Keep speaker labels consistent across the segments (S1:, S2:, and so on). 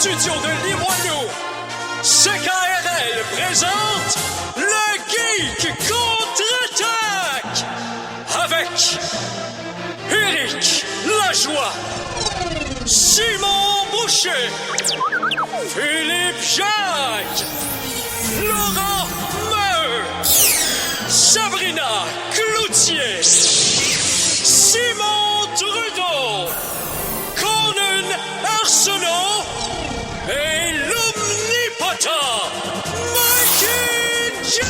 S1: studio de Limoilou, CKRL présente le Geek contre-attaque avec Éric Lajoie, Simon Boucher, Philippe Jacques, Laurent Maheu, Sabrina Cloutier, Simon Trudeau, Conan Arsenault et l'omnipotent Mikey J.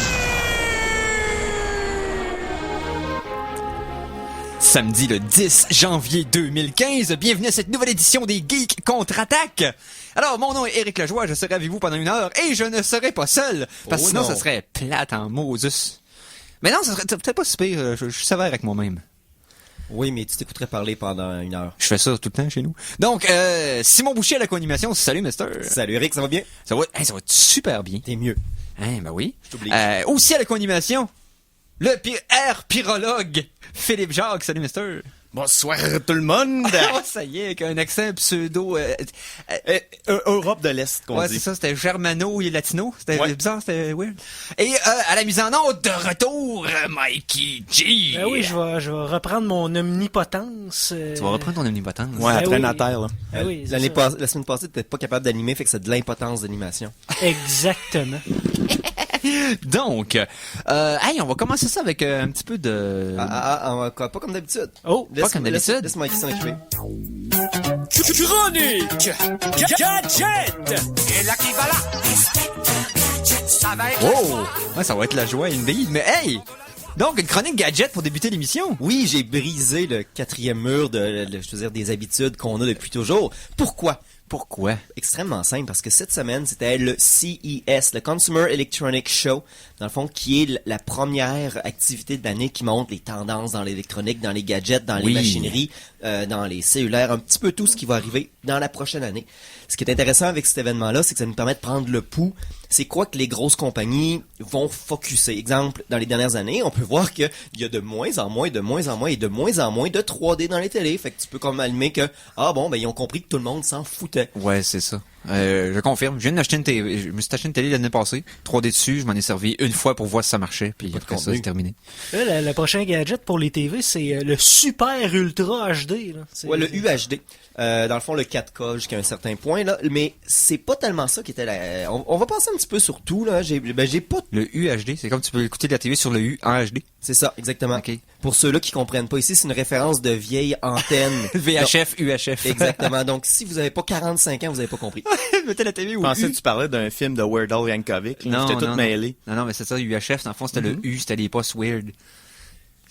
S2: Samedi le 10 janvier 2015, bienvenue à cette nouvelle édition des Geeks contre-attaque. Alors, mon nom est Éric Lajoie, je serai avec vous pendant 1 heure et je ne serai pas seul, parce que sinon ça serait plate en Moses. Mais non, ça serait peut-être pas si pire, je suis sévère avec moi-même.
S3: Oui, mais tu t'écouterais parler pendant 1 heure.
S2: Je fais ça tout le temps chez nous. Donc, Simon Boucher à la co-animation, salut mister.
S3: Salut Eric, ça va bien?
S2: Ça va super bien.
S3: T'es mieux.
S2: Hein, ben oui.
S3: Je t'oublie.
S2: Aussi à la co-animation, le pyrologue, Philippe Jacques, salut mister.
S4: Bonsoir tout le monde!
S2: Oh, ça y est, avec un accent pseudo...
S4: Europe de l'Est, qu'on
S2: ouais,
S4: dit.
S2: c'est ça, c'était germano et latino. C'était
S4: Ouais.
S2: bizarre, c'était weird. Et à la mise en onde, de retour, Mikey G.
S5: Oui, je vais reprendre mon omnipotence.
S2: Tu vas reprendre ton omnipotence.
S4: Ouais, elle
S5: Ah
S4: traîne
S5: oui.
S4: à terre, là.
S5: Ah oui, c'est
S3: La semaine passée, t'étais pas capable d'animer, fait que c'est de l'impotence d'animation.
S5: ça. Exactement.
S2: Donc, hey, on va commencer ça avec un petit peu de...
S3: Pas comme d'habitude.
S5: Oh,
S2: pas comme d'habitude.
S3: Laisse Mikey s'en occuper.
S1: Chronique Gadget et l'équivalent. Ça va être
S2: Oh! Ouais, ça va être la joie indeed, mais hey! Donc, une chronique gadget pour débuter l'émission.
S3: Oui, j'ai brisé le 4e mur je veux dire, des habitudes qu'on a depuis toujours. Pourquoi?
S2: Pourquoi?
S3: Extrêmement simple, parce que cette semaine, c'était le CES, le Consumer Electronic Show, dans le fond, qui est la première activité de l'année qui montre les tendances dans l'électronique, dans les gadgets, dans les
S2: Oui.
S3: machineries, dans les cellulaires, un petit peu tout ce qui va arriver dans la prochaine année. Ce qui est intéressant avec cet événement-là, c'est que ça nous permet de prendre le pouls. C'est quoi que les grosses compagnies vont focusser. Exemple, dans les dernières années, on peut voir qu'il y a de moins en moins et de moins en moins de 3D dans les télés. Fait que tu peux comme allumer que, ils ont compris que tout le monde s'en foutait.
S2: Ouais, c'est ça. Je confirme. Je viens d'acheter une télé. Je me suis acheté une télé l'année passée. 3D dessus, je m'en ai servi une fois pour voir si ça marchait. Puis après ça, c'est terminé.
S5: Là, le prochain gadget pour les TV, c'est le Super Ultra HD. Là.
S3: Ouais, le UHD. Dans le fond, le 4K jusqu'à un certain point, là. Mais c'est pas tellement ça qui était la... On va passer un petit peu sur tout, là. J'ai pas...
S2: Le UHD, c'est comme tu peux écouter de la télé sur le U en HD.
S3: C'est ça, exactement.
S2: Ok.
S3: Pour ceux-là qui comprennent pas, ici, c'est une référence de vieille antenne.
S2: VHF, UHF.
S3: Exactement. Donc, si vous avez pas 45 ans, vous avez pas compris.
S2: Mettez la télé
S4: Je
S2: au
S4: pensais
S2: U.
S4: que tu parlais d'un film de Weird Al Yankovic.
S2: Non,
S4: J'étais tout
S2: non,
S4: mêlé.
S2: Non, mais c'est ça, UHF, dans le fond, c'était le U, c'était les postes weird.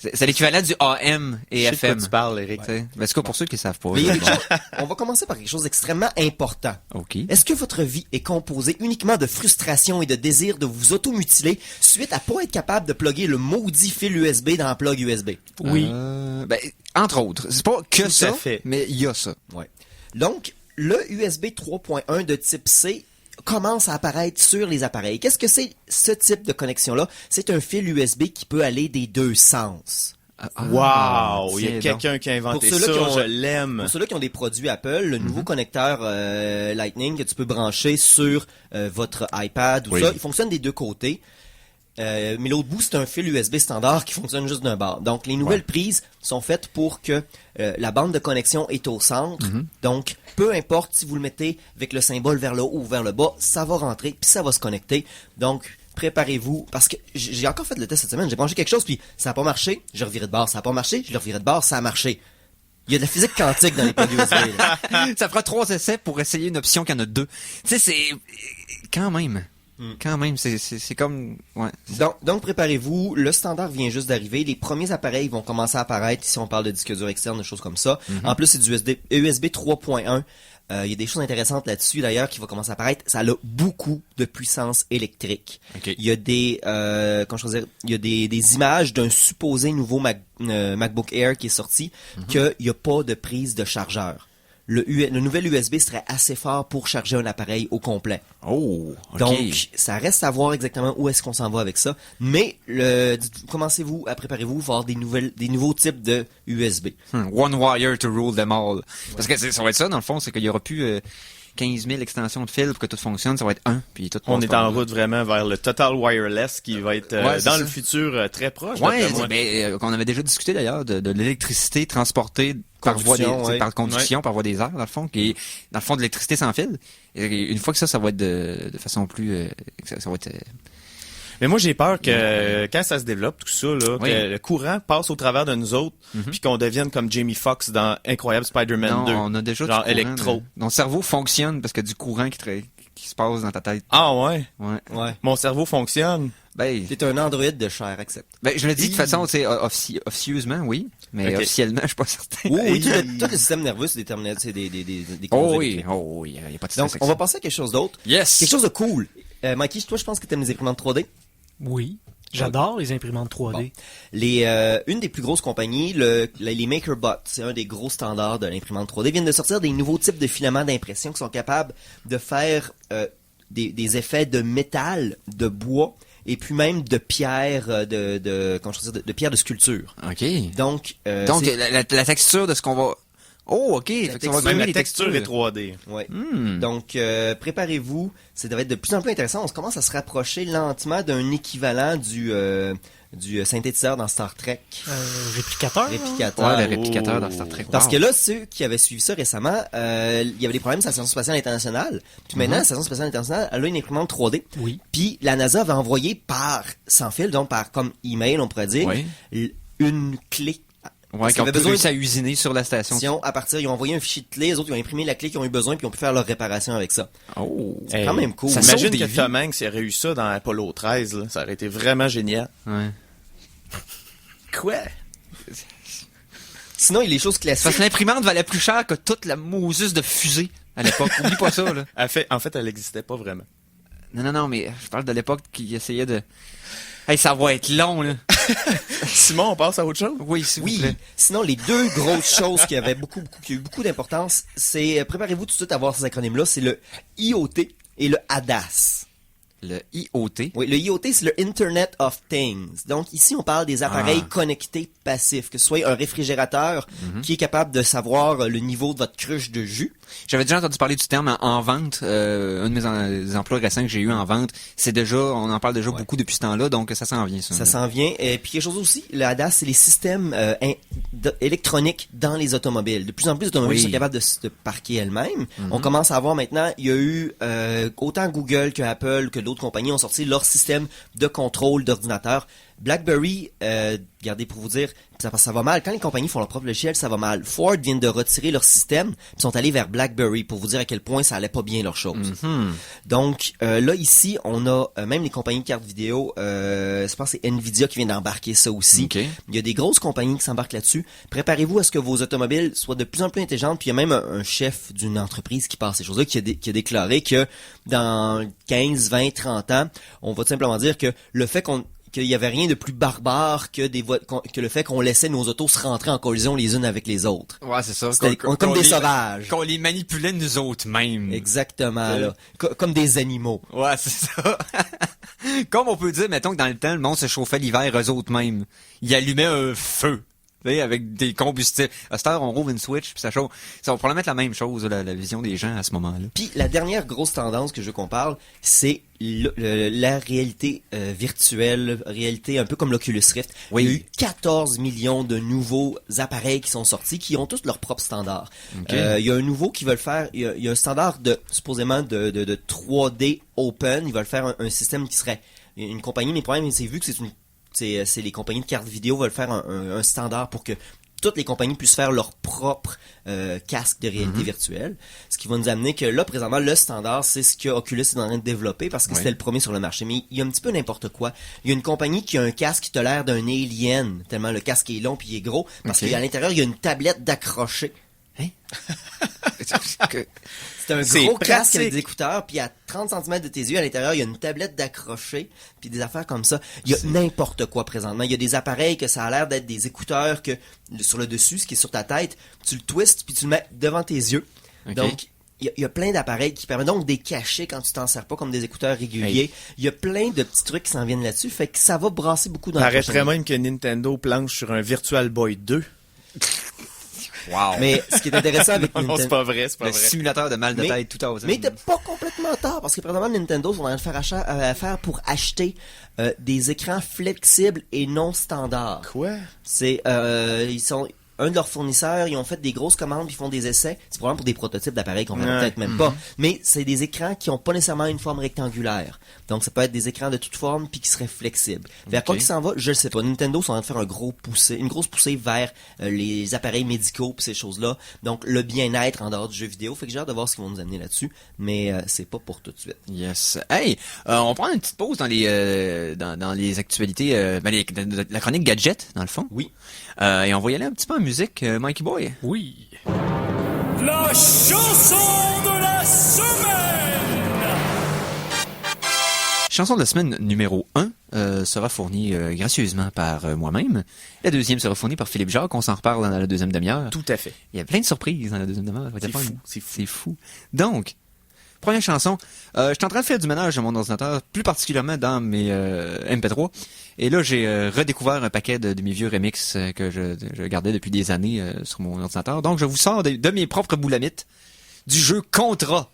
S2: C'est l'équivalent du AM et
S4: Je sais de quoi
S2: FM.
S4: tu parles, Eric.
S2: Mais en tout cas, pour ceux qui savent pas.
S3: Mais
S2: là,
S3: Eric, on va commencer par quelque chose d'extrêmement important.
S2: OK.
S3: Est-ce que votre vie est composée uniquement de frustration et de désir de vous automutiler suite à pas être capable de plugger le maudit fil USB dans un plug USB?
S5: Oui.
S2: Entre autres. C'est pas que
S4: Tout
S2: ça,
S4: à fait.
S2: mais il y a ça.
S3: Ouais. Donc, le USB 3.1 de type C commence à apparaître sur les appareils. Qu'est-ce que c'est ce type de connexion-là? C'est un fil USB qui peut aller des deux sens.
S4: Wow! Il y a
S2: tiens
S4: quelqu'un qui a inventé
S3: Pour ceux-là
S4: ça,
S3: qui ont-
S4: je l'aime.
S3: Pour ceux-là qui ont des produits Apple, le nouveau connecteur Lightning que tu peux brancher sur votre iPad ou
S2: Oui.
S3: ça, il fonctionne des deux côtés. Mais l'autre bout, c'est un fil USB standard qui fonctionne juste d'un bord. Donc, les nouvelles prises sont faites pour que la bande de connexion est au centre. Donc, peu importe si vous le mettez avec le symbole vers le haut ou vers le bas, ça va rentrer puis ça va se connecter. Donc, préparez-vous, parce que j'ai encore fait le test cette semaine, j'ai branché quelque chose puis ça n'a pas marché, je revirais de bord, ça n'a pas marché, je le revirais de bord, ça a marché. Il y a de la physique quantique dans les plug USB. là.
S2: Ça fera 3 essais pour essayer une option qu'il y en a 2. Tu sais, c'est... Quand même. Quand même, c'est comme... Ouais.
S3: Donc, préparez-vous. Le standard vient juste d'arriver. Les premiers appareils vont commencer à apparaître. Si on parle de disque dur externe, des choses comme ça. En plus, c'est du USB 3.1. Il y a des choses intéressantes là-dessus, d'ailleurs, qui vont commencer à apparaître. Ça a beaucoup de puissance électrique.
S2: Ok.
S3: Il y a des, il y a des images d'un supposé nouveau MacBook Air qui est sorti, qu'il n'y a pas de prise de chargeur. Le nouvel USB serait assez fort pour charger un appareil au complet.
S2: Oh, OK.
S3: Donc, ça reste à voir exactement où est-ce qu'on s'en va avec ça. Mais, commencez-vous à préparez-vous à avoir des nouveaux types de USB.
S2: One wire to rule them all. Parce que ça va être ça, dans le fond, c'est qu'il y aura plus... 15 000 extensions de fil pour que tout fonctionne, ça va être un, puis tout
S4: On
S2: passe
S4: est
S2: par
S4: en
S2: là.
S4: route vraiment vers le Total Wireless qui va être
S2: Ouais, c'est
S4: dans
S2: ça.
S4: le futur très proche.
S2: Ouais,
S4: d'après moi.
S2: qu'on avait déjà discuté d'ailleurs de l'électricité transportée par voie des,
S3: Conduction, ouais.
S2: par conduction, par voie des airs, dans le fond, qui est, dans le fond, de l'électricité sans fil. Et une fois que ça va être de façon plus, ça va être,
S4: Mais moi, j'ai peur que quand ça se développe, tout ça, là,
S2: Oui.
S4: que le courant passe au travers de nous autres, puis qu'on devienne comme Jamie Foxx dans Incroyable Spider-Man
S2: non,
S4: 2.
S2: on a déjà
S4: genre
S2: du courant,
S4: électro.
S2: Ton cerveau fonctionne parce qu'il y a du courant qui se passe dans ta tête.
S4: Ah ouais?
S2: Ouais.
S3: Ouais.
S4: Mon cerveau fonctionne.
S2: Ben,
S3: T'es un androïde de chair, accepte.
S2: je le dis de toute façon, tu sais, officieusement, oui, mais
S4: Ok.
S2: officiellement, je suis pas certain.
S3: Oui, tout le système nerveux, c'est déterminé, c'est des
S2: Oh
S3: conduits
S2: oui,
S3: électriques.
S2: oh oui, il y a pas de
S3: Donc,
S2: stress
S3: on va
S2: avec
S3: passer à quelque chose d'autre.
S2: ça. Yes!
S3: Quelque chose de cool. Mikey, toi, je pense que t'aimes les imprimantes 3D.
S5: Oui. J'adore les imprimantes 3D.
S3: Une des plus grosses compagnies, les MakerBot, c'est un des gros standards de l'imprimante 3D, viennent de sortir des nouveaux types de filaments d'impression qui sont capables de faire des effets de métal, de bois, et puis même de pierre, de pierre de sculpture.
S2: OK.
S3: Donc,
S2: Donc,
S3: c'est-
S2: la texture de ce qu'on va... Oh, OK. Fait que ça va
S3: texture-
S4: Même
S2: donner
S4: la
S2: les
S4: texture est 3D.
S3: ouais.
S2: Hmm.
S3: Donc, préparez-vous, ça devrait être de plus en plus intéressant. On se commence à se rapprocher lentement d'un équivalent du synthétiseur dans Star Trek.
S5: Réplicateur.
S3: Réplicateur.
S2: Ouais, le réplicateur dans Star Trek.
S3: Parce
S2: Wow.
S3: que là, ceux qui avaient suivi ça récemment, il y avait des problèmes sur la Station Spatiale Internationale. Puis maintenant, la Station Spatiale Internationale, elle a une imprimante 3D.
S5: Oui.
S3: Puis la NASA va envoyer par sans fil, donc par comme email, on pourrait dire,
S2: Oui.
S3: une clé.
S2: Ouais,
S3: Parce
S2: qu'on
S3: qu'ils avaient
S2: peut
S3: besoin
S2: réussir à usiner sur la station.
S3: à partir, ils ont envoyé un fichier de clé, les autres ils ont imprimé la clé qu'ils ont eu besoin, puis ils ont pu faire leur réparation avec ça.
S2: Oh.
S3: C'est quand même cool.
S2: Ça sauve
S4: Imagine
S2: des
S4: que
S2: vies.
S4: Tom Hanks aurait eu ça dans Apollo 13, là. Ça aurait été vraiment génial.
S2: Ouais.
S4: Quoi?
S3: Sinon, il y a les choses
S2: Parce
S3: classiques.
S2: que l'imprimante valait plus cher que toute la Moses de fusée à l'époque. Oublie pas ça, là.
S4: En fait, elle n'existait pas vraiment.
S2: Non, mais je parle de l'époque qui essayait de... Hey, ça va être long, là.
S4: Simon, on passe à autre chose?
S2: Oui, s'il vous
S3: Oui.
S2: plaît.
S3: Sinon, les deux grosses choses qui avaient qui ont eu beaucoup d'importance, c'est, préparez-vous tout de suite à voir ces acronymes-là, c'est le IoT et le ADAS.
S2: Le IoT.
S3: Oui, le IoT, c'est le Internet of Things. Donc, ici, on parle des appareils
S2: Ah.
S3: connectés passifs, que ce soit un réfrigérateur qui est capable de savoir le niveau de votre cruche de jus.
S2: J'avais déjà entendu parler du terme en vente. Un de mes emplois récents que j'ai eu en vente, on en parle déjà beaucoup depuis ce temps-là, donc ça s'en vient, ça.
S3: Ça s'en vient. Et puis, quelque chose aussi, le ADAS, c'est les systèmes électroniques dans les automobiles. De plus en plus d'automobiles
S2: Oui.
S3: sont capables de se parquer elles-mêmes. On commence à voir maintenant, il y a eu autant Google que Apple que d'autres compagnies ont sorti leur système de contrôle d'ordinateur. BlackBerry, regardez pour vous dire, ça va mal. Quand les compagnies font leur propre logiciel, ça va mal. Ford vient de retirer leur système, puis sont allés vers BlackBerry pour vous dire à quel point ça allait pas bien leur chose. Donc là ici, on a même les compagnies de cartes vidéo. Je pense que c'est Nvidia qui vient d'embarquer ça aussi.
S2: Ok.
S3: Il y a des grosses compagnies qui s'embarquent là-dessus. Préparez-vous à ce que vos automobiles soient de plus en plus intelligentes. Puis il y a même un chef d'une entreprise qui passe ces choses-là qui a déclaré que dans 15, 20, 30 ans, on va tout simplement dire que le fait qu'il y avait rien de plus barbare que que le fait qu'on laissait nos autos se rentrer en collision les unes avec les autres.
S2: Ouais, c'est ça.
S3: C'était comme des sauvages.
S2: Qu'on les manipulait nous autres mêmes.
S3: Exactement, là. Comme des animaux.
S2: Ouais, c'est ça. Comme on peut dire, mettons que dans le temps, le monde se chauffait l'hiver eux autres mêmes. Ils allumaient un feu. Tu sais, avec des combustibles. À cette heure, on rouvre une switch, puis ça chauffe. Ça va probablement être la même chose, la vision des gens à ce moment-là.
S3: Puis la dernière grosse tendance que je veux qu'on parle, c'est la réalité virtuelle, réalité un peu comme l'Oculus Rift.
S2: Oui.
S3: Il y a eu 14 millions de nouveaux appareils qui sont sortis, qui ont tous leur propre standard.
S2: Ok.
S3: Il y a un nouveau qui veulent faire, il y a un standard supposément de 3D open. Ils veulent faire un système qui serait une compagnie, mais le problème c'est vu que c'est les compagnies de cartes vidéo veulent faire un standard pour que toutes les compagnies puissent faire leur propre casque de réalité virtuelle. Ce qui va nous amener que là, présentement, le standard, c'est ce que Oculus est en train de développer parce que c'était le premier sur le marché. Mais il y a un petit peu n'importe quoi. Il y a une compagnie qui a un casque qui te l'air d'un alien, tellement le casque est long puis il est gros, parce
S2: Ok.
S3: qu'à l'intérieur, il y a une tablette d'accrocher.
S2: Hein?
S3: C'est un
S4: C'est
S3: gros casque
S4: pratique.
S3: avec des écouteurs, puis à 30 cm de tes yeux, à l'intérieur, il y a une tablette d'accrocher, puis des affaires comme ça. Il y a n'importe quoi présentement. Il y a des appareils que ça a l'air d'être des écouteurs que sur le dessus, ce qui est sur ta tête, tu le twistes, puis tu le mets devant tes yeux.
S2: Ok.
S3: Donc, il y a plein d'appareils qui permettent donc de les cacher quand tu t'en sers pas comme des écouteurs réguliers. Il y a plein de petits trucs qui s'en viennent là-dessus, fait que ça va brasser beaucoup dans la
S4: Paraîtrait
S3: prochaine
S4: même que Nintendo planche sur un Virtual Boy 2.
S2: Wow.
S3: Mais ce qui est intéressant avec
S4: Non, c'est
S3: Nintendo...
S4: pas vrai, c'est pas
S2: Le
S4: vrai.
S2: simulateur de mal de
S3: Mais-
S2: tête tout à l'heure.
S3: Mais t'es pas complètement tard, parce que présentement, Nintendo sont en train de faire affaire pour acheter des écrans flexibles et non standards.
S4: Quoi?
S3: C'est ils sont un de leurs fournisseurs, ils ont fait des grosses commandes, puis ils font des essais. C'est probablement pour des prototypes d'appareils qu'on verra
S4: Ouais.
S3: peut-être même pas. Mais c'est des écrans qui ont pas nécessairement une forme rectangulaire. Donc ça peut être des écrans de toute forme puis qui seraient flexibles. Vers quoi qu'ils s'en va, je le sais pas. Nintendo sont en train de faire une grosse poussée vers les appareils médicaux puis ces choses-là. Donc le bien-être en dehors du jeu vidéo. Fait que j'ai hâte de voir ce qu'ils vont nous amener là-dessus. Mais c'est pas pour tout de suite.
S2: Yes. Hey, on prend une petite pause dans les dans les actualités, la chronique gadget dans le fond.
S3: Oui.
S2: Et on va y aller un petit peu en musique, Mikey Boy.
S5: Oui.
S1: La chanson de la semaine.
S2: Chanson de la semaine numéro 1 sera fournie gracieusement par moi-même. La deuxième sera fournie par Philippe Jacques. On s'en reparle dans la deuxième demi-heure.
S4: Tout à fait.
S2: Il y a plein de surprises dans la deuxième demi-heure.
S4: C'est fou, c'est fou.
S2: C'est fou. Donc, première chanson. Je suis en train de faire du ménage de mon ordinateur, plus particulièrement dans mes MP3. Et là, j'ai redécouvert un paquet de mes vieux remixes que je gardais depuis des années sur mon ordinateur. Donc, je vous sors de mes propres boulamites du jeu Contra.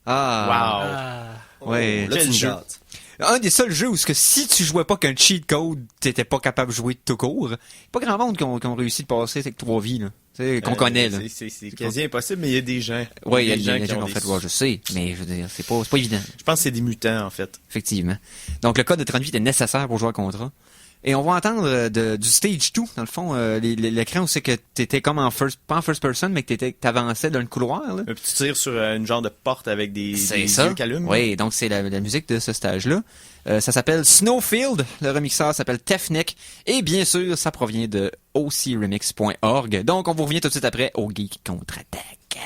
S2: Ah, ouais.
S3: Là,
S4: Quel
S3: tu me
S4: jeu.
S3: gâtes.
S2: Un des seuls jeux où ce que si tu jouais pas qu'un cheat code, t'étais pas capable de jouer tout court. Pas grand monde qui ont réussi de passer avec 3 vies, là. Tu sais, qu'on connaît, là.
S4: C'est quasi impossible, mais il y a des gens.
S2: Ouais, il y a
S4: des
S2: des gens
S4: qui
S2: qui
S4: ont
S2: ont
S4: des...
S2: fait, ouais, je sais, mais je veux dire, c'est pas évident,
S4: Je pense que c'est des mutants, en fait.
S2: effectivement. Donc, le code de 38 est nécessaire pour jouer à Contra. Et on va entendre du Stage 2, dans le fond, l'écran où c'est que t'étais comme pas en first person, mais que t'avançais dans le couloir, là.
S4: Puis tu tires sur une genre de porte avec des
S2: C'est
S4: yeux
S2: ça.
S4: qui allument.
S2: Oui, donc c'est la musique de ce stage-là. Ça s'appelle Snowfield, le remixeur s'appelle Tefnik, et bien sûr, ça provient de ocremix.org. Donc, on vous revient tout de suite après au Geek Contre-Attaque.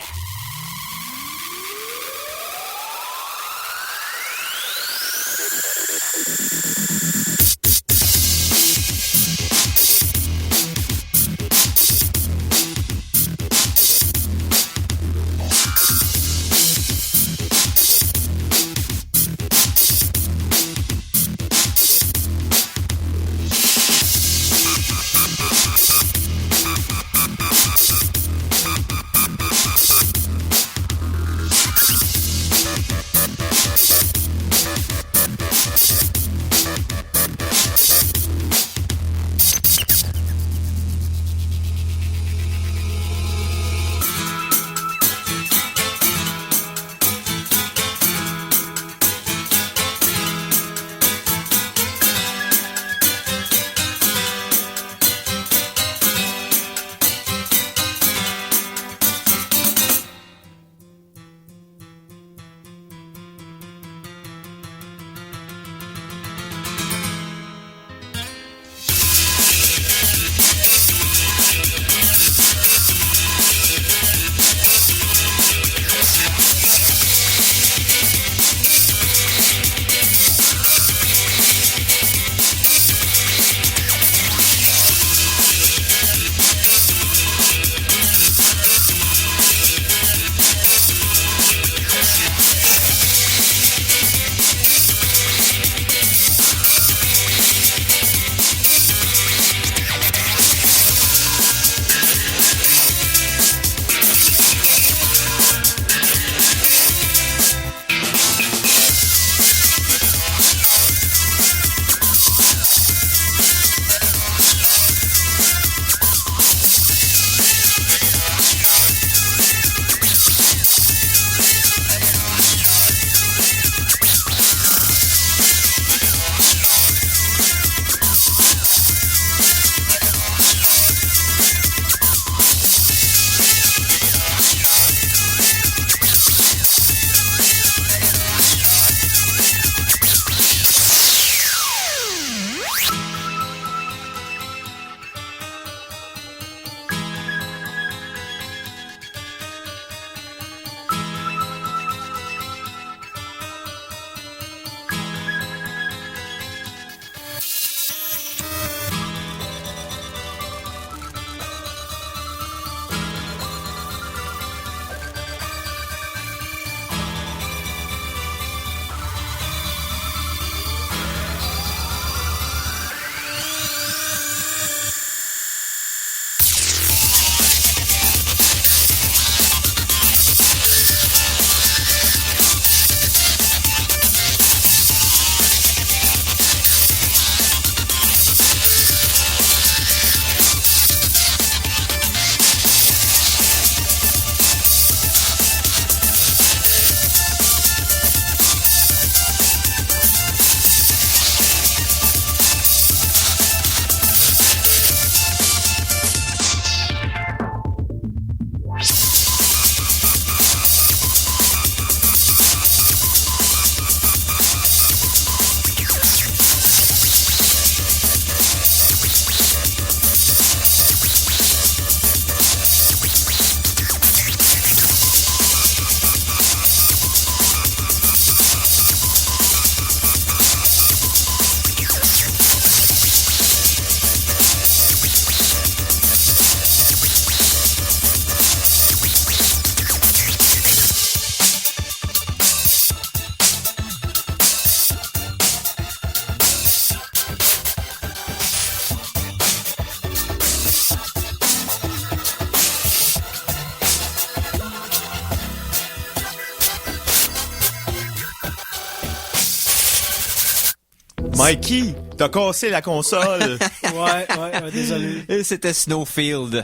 S4: Mikey, t'as cassé la console.
S5: Ouais, désolé.
S2: Et c'était Snowfield,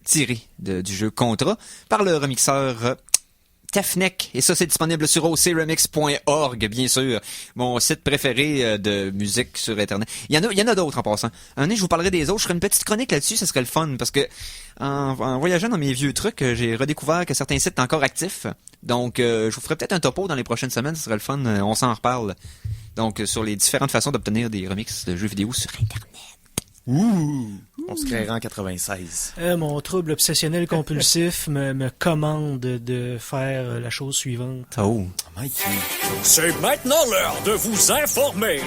S2: tiré du jeu Contra par le remixeur Tefnek. Et ça, c'est disponible sur ocremix.org, bien sûr. Mon site préféré de musique sur Internet. Il y en a d'autres en passant. Un moment, je vous parlerai des autres. Je ferai une petite chronique là-dessus, ça serait le fun. Parce que en voyageant dans mes vieux trucs, j'ai redécouvert que certains sites sont encore actifs. Donc, je vous ferai peut-être un topo dans les prochaines semaines, ça serait le fun. On s'en reparle. Donc, sur les différentes façons d'obtenir des remixes de jeux vidéo sur Internet.
S4: On se créera en 96.
S5: Mon trouble obsessionnel compulsif me commande de faire la chose suivante.
S2: Oh.
S3: Mikey.
S1: C'est maintenant l'heure de vous informer.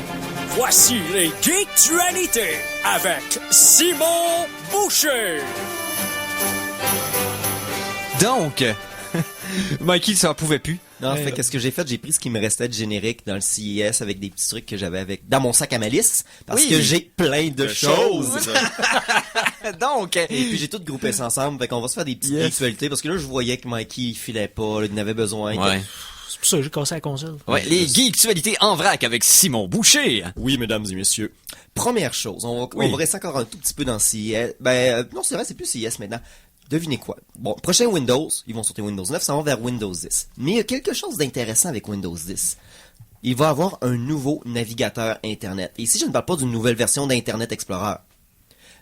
S1: Voici les Geektualités avec Simon Boucher.
S2: Donc, Mikey, ça en pouvait plus.
S3: Non, en fait, qu'est-ce que j'ai fait? J'ai pris ce qui me restait de générique dans le CES avec des petits trucs que j'avais dans mon sac à malice. Parce
S2: Oui.
S3: que j'ai plein de choses.
S2: Donc,
S3: Et puis j'ai tout groupé ça ensemble. Fait qu'on va se faire des petites actualités. Parce que là, je voyais que Mikey, il filait pas, là, il en avait besoin.
S2: ouais.
S5: C'est pour ça que j'ai cassé la console.
S2: Ouais, les Geektualités en vrac avec Simon Boucher.
S3: Oui, mesdames et messieurs. Première chose, on va rester encore un tout petit peu dans CES. Non, c'est vrai, c'est plus CES maintenant. Devinez quoi? Bon, prochain Windows, ils vont sortir Windows 9, ça va vers Windows 10. Mais il y a quelque chose d'intéressant avec Windows 10. Il va avoir un nouveau navigateur Internet. Et ici, je ne parle pas d'une nouvelle version d'Internet Explorer.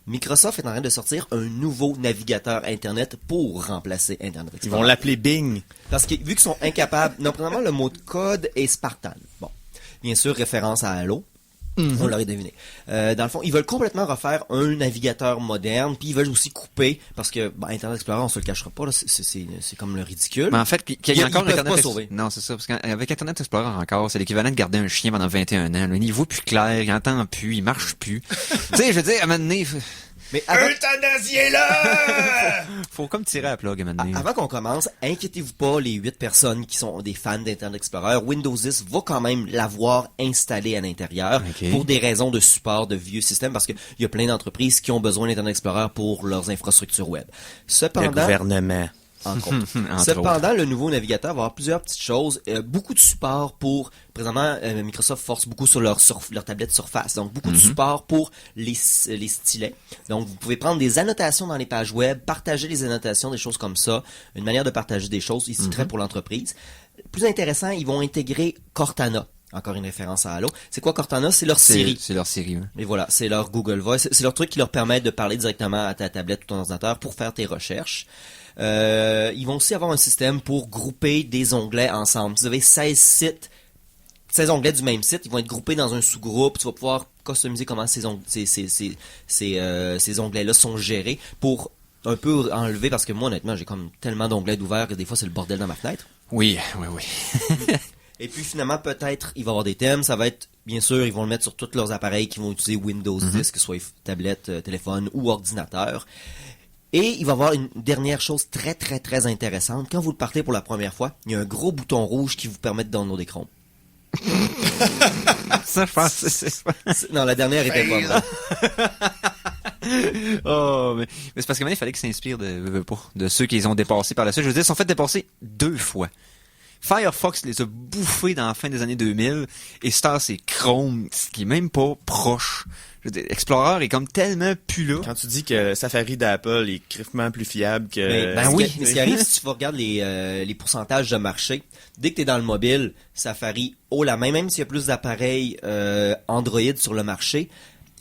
S3: Microsoft est en train de sortir un nouveau navigateur Internet pour remplacer Internet
S4: Ils
S3: Explorer.
S4: vont l'appeler Bing.
S3: Parce que vu qu'ils sont incapables, non, premièrement, le mot de code est Spartan. Bon, bien sûr, référence à Halo. On l'aurait deviné. Dans le fond, ils veulent complètement refaire un navigateur moderne, puis ils veulent aussi couper, parce que Internet Explorer, on se le cachera pas, là, c'est comme le ridicule.
S2: Mais en fait, qu'il y a encore
S3: ils peuvent
S2: Internet
S3: pas sauver.
S2: Non, c'est ça, parce qu'avec Internet Explorer encore, c'est l'équivalent de garder un chien pendant 21 ans. Le niveau plus clair, il entend plus, il marche plus. Tu sais, je veux dire, à un moment donné,
S3: Mais avant,
S2: faut comme tirer à la plug à un moment donné.
S3: avant qu'on commence, inquiétez-vous pas, les 8 personnes qui sont des fans d'Internet Explorer, Windows 10 va quand même l'avoir installé à l'intérieur
S2: Ok.
S3: pour des raisons de support de vieux systèmes, parce qu'il y a plein d'entreprises qui ont besoin d'Internet Explorer pour leurs infrastructures web.
S4: Le
S3: Cependant,
S4: gouvernement.
S3: entre autres.
S2: Entre
S3: Cependant, le nouveau navigateur va avoir plusieurs petites choses. Beaucoup de support pour... Présentement, Microsoft force beaucoup sur leur tablette Surface. Donc, beaucoup de support pour les stylets. Donc, vous pouvez prendre des annotations dans les pages web, partager les annotations, des choses comme ça. Une manière de partager des choses, ici, très pour l'entreprise. Plus intéressant, ils vont intégrer Cortana. Encore une référence à Halo. C'est quoi Cortana? C'est leur Siri.
S2: C'est leur série, hein.
S3: Et voilà, c'est leur Google Voice. C'est leur truc qui leur permet de parler directement à ta tablette ou ton ordinateur pour faire tes recherches. Ils vont aussi avoir un système pour grouper des onglets ensemble. Si vous avez 16 onglets du même site, ils vont être groupés dans un sous-groupe. Tu vas pouvoir customiser comment ces onglets-là sont gérés pour un peu enlever, parce que moi, honnêtement, j'ai comme tellement d'onglets d'ouverts que des fois, c'est le bordel dans ma fenêtre.
S2: Oui.
S3: Et puis finalement, peut-être, il va y avoir des thèmes. Ça va être, bien sûr, ils vont le mettre sur tous leurs appareils qui vont utiliser Windows 10, que ce soit tablette, téléphone ou ordinateur. Et il va y avoir une dernière chose très, très, très intéressante. Quand vous le partez pour la première fois, il y a un gros bouton rouge qui vous permet de downloader Chrome.
S2: Ça, je pense que c'est ça.
S3: Non, la dernière était pas bonne.
S2: Oh, mais c'est parce que maintenant, il fallait qu'ils s'inspirent de ceux qu'ils ont dépassés par la suite. Je veux dire, ils sont fait dépasser 2 fois. Firefox les a bouffés dans la fin des années 2000 et Star c'est Chrome, ce qui est même pas proche. Je veux dire, Explorer est comme tellement plus là.
S4: Quand tu dis que Safari d'Apple est criffement plus fiable que...
S3: Mais
S2: oui.
S3: ce qui arrive, si tu regardes les pourcentages de marché, dès que tu es dans le mobile, Safari haut la main, même s'il y a plus d'appareils Android sur le marché,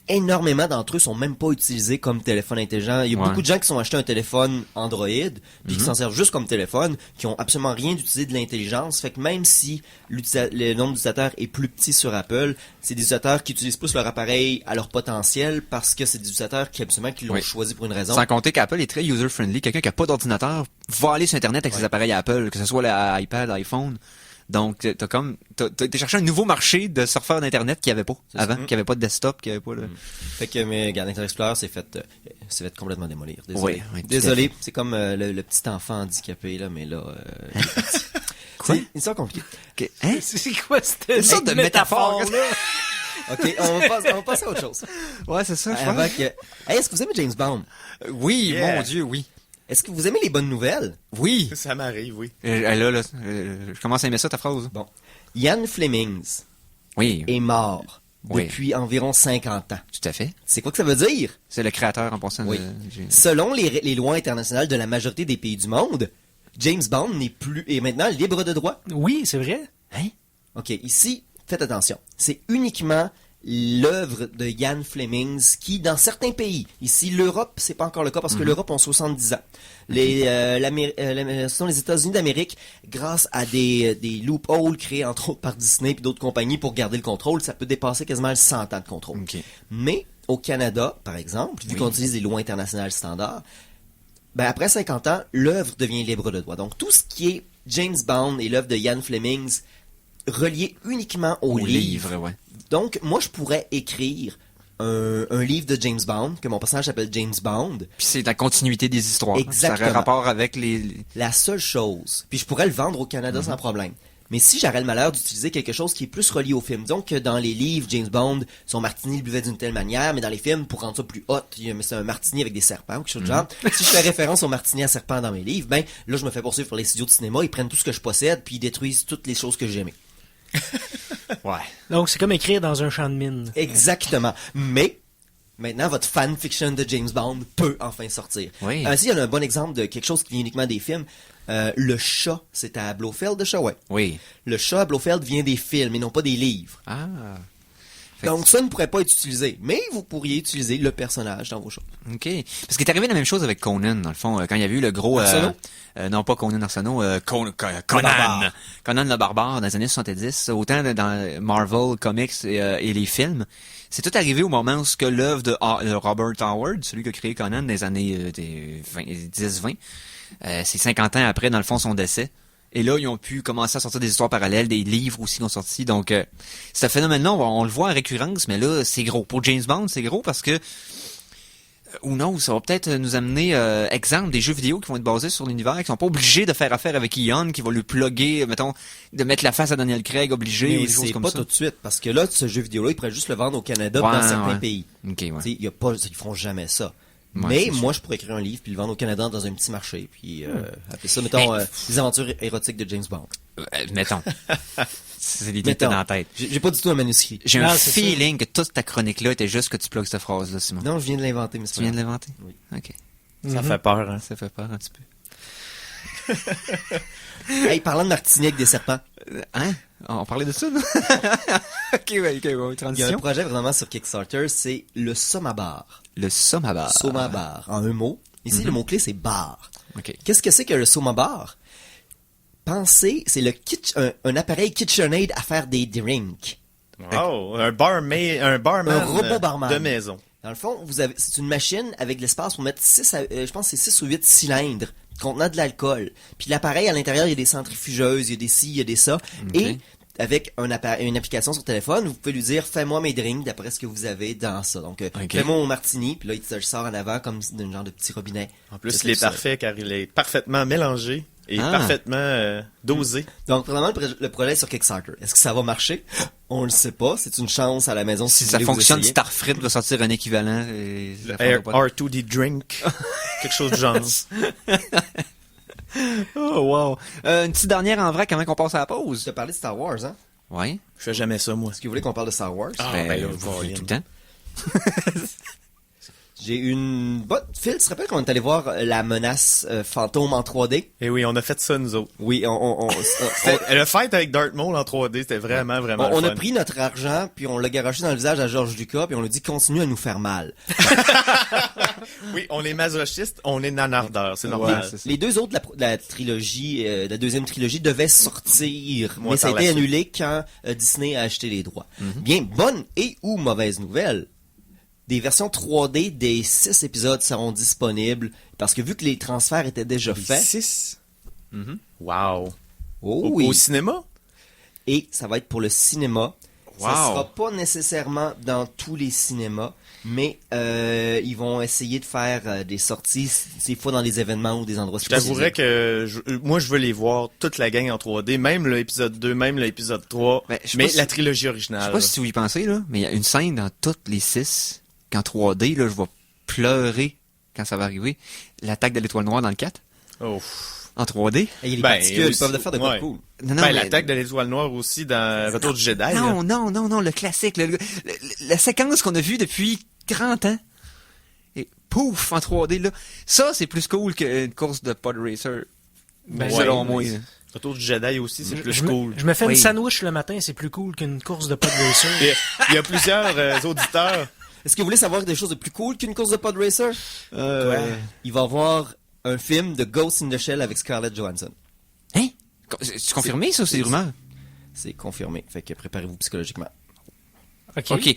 S3: énormément d'entre eux sont même pas utilisés comme téléphone intelligent. Il y a beaucoup de gens qui sont achetés un téléphone Android, puis qui s'en servent juste comme téléphone, qui ont absolument rien d'utiliser de l'intelligence. Fait que même si le nombre d'utilisateurs est plus petit sur Apple, c'est des utilisateurs qui utilisent plus leur appareil à leur potentiel parce que c'est des utilisateurs qui absolument qui l'ont choisi pour une raison.
S2: Sans compter qu'Apple est très user-friendly. Quelqu'un qui a pas d'ordinateur va aller sur Internet avec ses appareils Apple, que ce soit l'iPad, l'iPhone. Donc, t'es cherché un nouveau marché de surfeurs d'Internet qu'il n'y avait pas avant, qu'il n'y avait pas de desktop, qu'il n'y avait pas de...
S3: Fait que, mais, regarde, Internet Explorer s'est fait complètement démolir. Désolé.
S2: Oui, tout
S3: Désolé. C'est comme le petit enfant handicapé, là, mais là,
S2: Quoi?
S3: C'est une histoire compliquée.
S2: Okay. Hein?
S5: C'est quoi cette
S2: Une sorte de métaphore,
S5: là?
S3: Ok, on va passer à autre chose.
S2: Ouais, c'est ça, je
S3: Avant
S2: pense.
S3: que... Hey, est-ce que vous aimez James Bond?
S2: Oui,
S4: Yeah.
S2: mon Dieu, oui.
S3: Est-ce que vous aimez les bonnes nouvelles?
S2: Oui.
S4: Ça m'arrive, oui.
S2: Là, je commence à aimer ça, ta phrase.
S3: Bon. Ian Flemings,
S2: Oui,
S3: est mort
S2: Oui.
S3: depuis environ 50 ans.
S2: tout à fait.
S3: C'est quoi que ça veut dire?
S2: C'est le créateur en passant.
S3: Oui. Selon les lois internationales de la majorité des pays du monde, James Bond est maintenant libre de droit.
S5: Oui, c'est vrai.
S2: Hein?
S3: OK, ici, faites attention. C'est uniquement l'œuvre de Ian Fleming qui, dans certains pays, ici l'Europe, c'est pas encore le cas parce que l'Europe ont 70 ans. Sinon, les États-Unis d'Amérique, grâce à des loopholes créés entre autres par Disney et d'autres compagnies pour garder le contrôle, ça peut dépasser quasiment 100 ans de contrôle.
S2: OK.
S3: Mais au Canada, par exemple, vu qu'on utilise les lois internationales standards, ben après 50 ans, l'œuvre devient libre de droit. Donc tout ce qui est James Bond et l'œuvre de Ian Fleming relié uniquement au livre.
S2: Ouais.
S3: Donc, moi, je pourrais écrire un livre de James Bond, que mon personnage s'appelle James Bond.
S2: Puis c'est la continuité des histoires.
S3: Exactement.
S2: Ça aurait rapport avec les...
S3: La seule chose, puis je pourrais le vendre au Canada sans problème. Mais si j'aurais le malheur d'utiliser quelque chose qui est plus relié au film, donc que dans les livres, James Bond, son martini le buvait d'une telle manière, mais dans les films, pour rendre ça plus hot, c'est un martini avec des serpents ou quelque chose de genre. Si je fais référence au martini à serpent dans mes livres, ben là, je me fais poursuivre par les studios de cinéma, ils prennent tout ce que je possède, puis ils détruisent toutes les choses que j'aimais.
S2: Ouais.
S5: Donc, c'est comme écrire dans un champ de mine.
S3: Exactement. Mais, maintenant, votre fanfiction de James Bond peut enfin sortir.
S2: Oui.
S3: Ainsi, il y a un bon exemple de quelque chose qui vient uniquement des films. Le chat, c'est à Blofeld de chat, ouais.
S2: Oui.
S3: Le chat à Blofeld vient des films et non pas des livres.
S2: Ah. Fait
S3: Donc ça ne pourrait pas être utilisé. Mais vous pourriez utiliser le personnage dans vos choses.
S2: OK. Parce qu'il est arrivé la même chose avec Conan, dans le fond, quand il y a eu le gros...
S3: Arsenault?
S2: Non, pas Conan Arsenault, Conan.
S3: barbare.
S2: Conan le barbare dans les années 70. Autant dans Marvel Comics et les films. C'est tout arrivé au moment où que l'œuvre de Robert Howard, celui qui a créé Conan dans les années 10-20, c'est 50 ans après, dans le fond, son décès. Et là, ils ont pu commencer à sortir des histoires parallèles, des livres aussi qui ont sorti. Donc, ce phénomène-là, on le voit en récurrence, mais là, c'est gros. Pour James Bond, c'est gros parce que, ou non, ça va peut-être nous amener, exemple, des jeux vidéo qui vont être basés sur l'univers, qui sont pas obligés de faire affaire avec Ion, qui va lui plugger, mettons, de mettre la face à Daniel Craig obligé, ou
S3: Mais
S2: des choses
S3: c'est
S2: comme
S3: pas
S2: ça.
S3: tout de suite. Parce que là, ce jeu vidéo-là, il pourrait juste le vendre au Canada
S2: Ouais,
S3: dans certains
S2: ouais.
S3: pays.
S2: OK, ouais.
S3: T'sais, ils feront jamais ça.
S2: Ouais,
S3: Mais
S2: c'est
S3: moi, je pourrais écrire un livre puis le vendre au Canada dans un petit marché. Puis appeler ça, mettons, les aventures érotiques de James Bond.
S2: Mettons. C'est l'idée que t'as
S3: Mettons.
S2: dans la tête.
S3: J'ai pas du tout un manuscrit.
S2: J'ai
S5: Non,
S2: un
S5: c'est ça.
S2: feeling que toute ta chronique-là était juste que tu plugues cette phrase-là, Simon.
S3: Non, je viens de l'inventer, mais c'est
S2: Tu
S3: pas
S2: viens de
S3: grave.
S2: l'inventer?
S3: Oui.
S2: OK.
S4: Ça fait peur, hein.
S2: Ça fait peur un petit peu.
S3: Hey, parlant de martini avec des serpents,
S2: Hein? On parlait de ça, non? OK, ouais,
S3: il y a un
S2: transition.
S3: projet vraiment sur Kickstarter, c'est le Somabar.
S2: Le Somabar.
S3: Somabar, en un mot. Ici, le mot-clé, c'est bar.
S2: OK.
S3: Qu'est-ce que c'est que le Somabar? Pensez, c'est un appareil KitchenAid à faire des drinks.
S4: Wow, un barman
S3: Un robot barman.
S4: de maison.
S3: Dans le fond, c'est une machine avec de l'espace pour mettre je pense que c'est 6 ou 8 cylindres contenant de l'alcool. Puis l'appareil, à l'intérieur, il y a des centrifugeuses, il y a des ci, il y a des ça.
S2: Ok.
S3: Et avec une application sur téléphone, vous pouvez lui dire « Fais-moi mes drinks d'après ce que vous avez dans ça. » Donc,
S2: Ok.
S3: fais-moi mon martini, puis là, il te le sort en avant comme d'un genre de petit robinet.
S4: En plus,
S3: C'est
S4: il est
S3: tout ça.
S4: parfait car il est parfaitement mélangé et
S2: Ah.
S4: parfaitement dosé.
S3: Donc, vraiment, le projet est sur Kickstarter. Est-ce que ça va marcher? On le sait pas. C'est une chance à la maison si,
S2: Si
S3: vous
S2: ça
S3: voulez vous
S2: fonctionne,
S3: essayer.
S2: Starfrit va sortir un équivalent. Et ça
S4: Air
S2: fera pas
S4: R2D Drink. Quelque chose du genre.
S2: Oh, wow. Une petite dernière en vrac avant qu'on passe à la
S3: Je
S2: pause.
S3: te parlais de Star Wars, hein?
S2: Ouais.
S4: Je fais jamais ça, moi.
S3: Est-ce que vous voulez qu'on parle de Star Wars?
S4: Ah,
S2: Ben,
S4: ben là,
S2: vous
S4: Colin.
S2: faites tout le temps.
S3: J'ai une bonne... Phil, tu te rappelles qu'on est allé voir la menace fantôme en 3D?
S4: Et oui, on a fait ça, nous autres.
S3: Oui,
S4: Le fight avec Darth Maul en 3D, c'était vraiment, vraiment
S3: on
S4: le
S3: a
S4: fun.
S3: pris notre argent, puis on l'a garoché dans le visage à George Lucas, puis on lui dit « Continue à nous faire mal
S4: Oui, on est masochistes, on est nanardeurs, c'est normal.
S2: Ouais, c'est ça.
S3: Les deux autres de la trilogie, la deuxième trilogie, devaient sortir,
S4: Moi,
S3: mais ça a
S4: par
S3: été
S4: la suite.
S3: annulé quand Disney a acheté les droits. Bien, bonne et ou mauvaise nouvelle, des versions 3D des 6 épisodes seront disponibles, parce que vu que les transferts étaient déjà faits,
S4: 6? Wow.
S3: oh
S4: Au,
S3: oui,
S4: au cinéma?
S3: et ça va être pour le cinéma. Ça
S2: Wow.
S3: sera pas nécessairement dans tous les cinémas, mais ils vont essayer de faire des sorties, des fois dans des événements ou des endroits
S4: Je t'avouerais que moi, je veux les voir, toute la gang en 3D, même l'épisode 2, même l'épisode 3,
S2: Ben, je sais
S4: mais
S2: pas si-
S4: la trilogie
S2: Je
S4: originale.
S2: sais pas si vous y pensez, là, mais il y a une scène dans toutes les 6 qu'en 3D, là, je vais pleurer quand ça va arriver. L'attaque de l'étoile noire dans le 4.
S4: Oh.
S2: En 3D?
S3: Et il y a les
S4: Ben,
S3: particules, ils
S4: aussi,
S3: peuvent faire de quoi de
S4: ouais.
S3: cool.
S2: Non,
S4: Ben,
S2: mais-
S4: l'attaque de l'étoile noire aussi dans Retour du Jedi. là.
S2: Non, le classique. La séquence qu'on a vue depuis 30 ans. Et pouf, en 3D, là. Ça, c'est plus cool qu'une course de pod racer.
S5: Ben,
S2: selon moi.
S4: Retour du Jedi aussi, c'est plus
S5: je me-
S4: cool.
S5: Je me fais
S2: Oui.
S5: une sandwich le matin, c'est plus cool qu'une course de pod racer.
S4: Il y a plusieurs auditeurs.
S3: Est-ce que vous voulez savoir des choses de plus cool qu'une course de pod racer? Il va y avoir un film de Ghost in the Shell avec Scarlett Johansson.
S2: Hein? C'est confirmé, ça, c'est des rumeurs?
S3: C'est confirmé. Fait que préparez-vous psychologiquement.
S2: OK.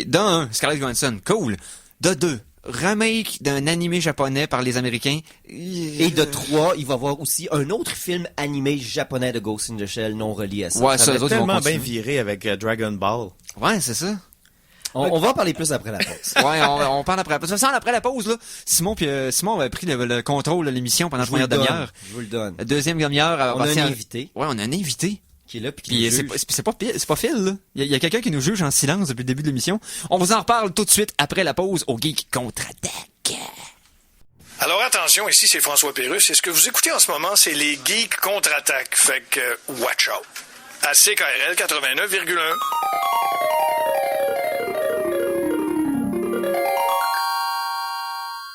S2: Dans un, Scarlett Johansson, cool. De 2, remake d'un animé japonais par les Américains.
S3: Et de 3, il va y avoir aussi un autre film animé japonais de Ghost in the Shell non relié à ça.
S2: Ouais,
S4: Ça
S2: ça,
S4: avait
S2: eux autres, ils vont
S4: tellement bien
S2: continuer.
S4: viré avec Dragon Ball.
S2: Ouais, c'est ça.
S3: On va en parler plus après la pause.
S2: Ouais, on parle après. De toute façon, après la pause, là, Simon avait pris le contrôle de l'émission pendant la première demi-heure.
S3: Je vous le donne.
S2: La deuxième demi-heure,
S3: On a un invité
S2: Ouais, on a un invité.
S3: qui est là puis qui
S2: Puis
S3: nous
S2: c'est
S3: juge.
S2: pas Phil, là. Il y a quelqu'un qui nous juge en silence depuis le début de l'émission. On vous en reparle tout de suite après la pause au Geek Contre-Attaque.
S6: Alors attention, ici c'est François Pérusse et ce que vous écoutez en ce moment, c'est les Geeks Contre-Attaque. Fait que, watch out. À CKRL 89,1.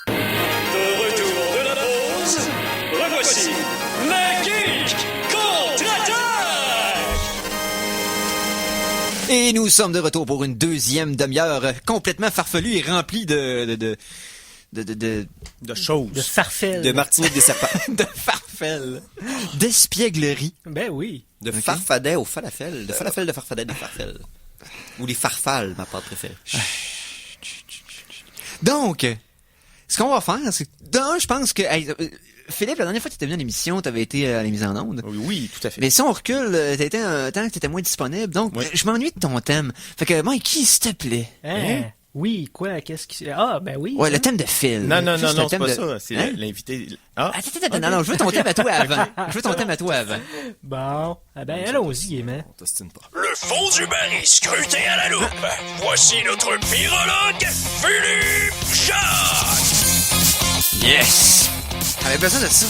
S1: De retour de la pause, revoici les Geeks Contre-Attaque!
S2: Et nous sommes de retour pour une deuxième demi-heure complètement farfelue et remplie de
S4: choses.
S5: De farfel.
S3: De Martinique des Serpents.
S2: de farfelles, d'espièglerie.
S5: Ben oui.
S3: De farfadet au falafel. De falafel de farfadet des farfels. Ou les farfales, ma pâte préférée.
S2: Donc, ce qu'on va faire, c'est d'un, je pense que Philippe, la dernière fois que tu étais venu à l'émission, tu avais été à la mise en onde.
S4: Oui, tout à fait.
S2: Mais si on recule, t'as été un temps que t'étais moins disponible, donc
S4: Oui.
S2: je m'ennuie de ton thème. Fait que Mikey, s'il te plaît.
S5: Hein? Oui, quoi, qu'est-ce qui... Ah, ben oui.
S2: Ouais,
S5: hein?
S2: le thème de Phil.
S4: Non,
S2: Juste le
S4: c'est
S2: thème
S4: pas
S2: de-
S4: ça. C'est
S2: Hein?
S4: l'invité. Ah,
S2: Attends, non, je veux ton thème à toi avant. Je veux ton thème à toi avant.
S5: Bon, ah ben allons-y, gaiement.
S3: On t'ostine pas.
S1: Le fond du baril scruté à la loupe. Voici notre pyrologue, Philippe Jacques!
S2: Yes! J'avais besoin de ça.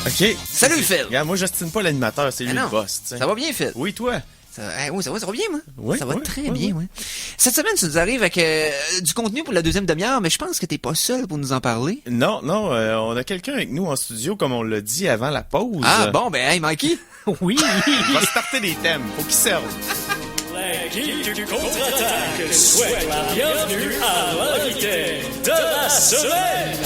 S4: OK.
S2: Salut, Phil!
S4: Regarde, moi, j'estime pas l'animateur, c'est lui
S2: Ah non.
S4: le boss. tu sais.
S2: Ça va bien, Phil?
S4: Oui, toi.
S2: Oui, ça va bien, moi.
S4: Oui,
S2: ça va
S4: oui,
S2: très
S4: oui,
S2: bien, oui. Cette semaine, tu nous arrives avec du contenu pour la deuxième demi-heure, mais je pense que t'es pas seul pour nous en parler.
S4: Non, on a quelqu'un avec nous en studio, comme on l'a dit avant la pause.
S2: Ah, bon, ben, hey, Mikey!
S5: Oui.
S4: Il va starter des thèmes. Faut qu'il serve.
S1: Les Geeks du Contre-Attaque souhaitent la bienvenue à l'invité de la semaine!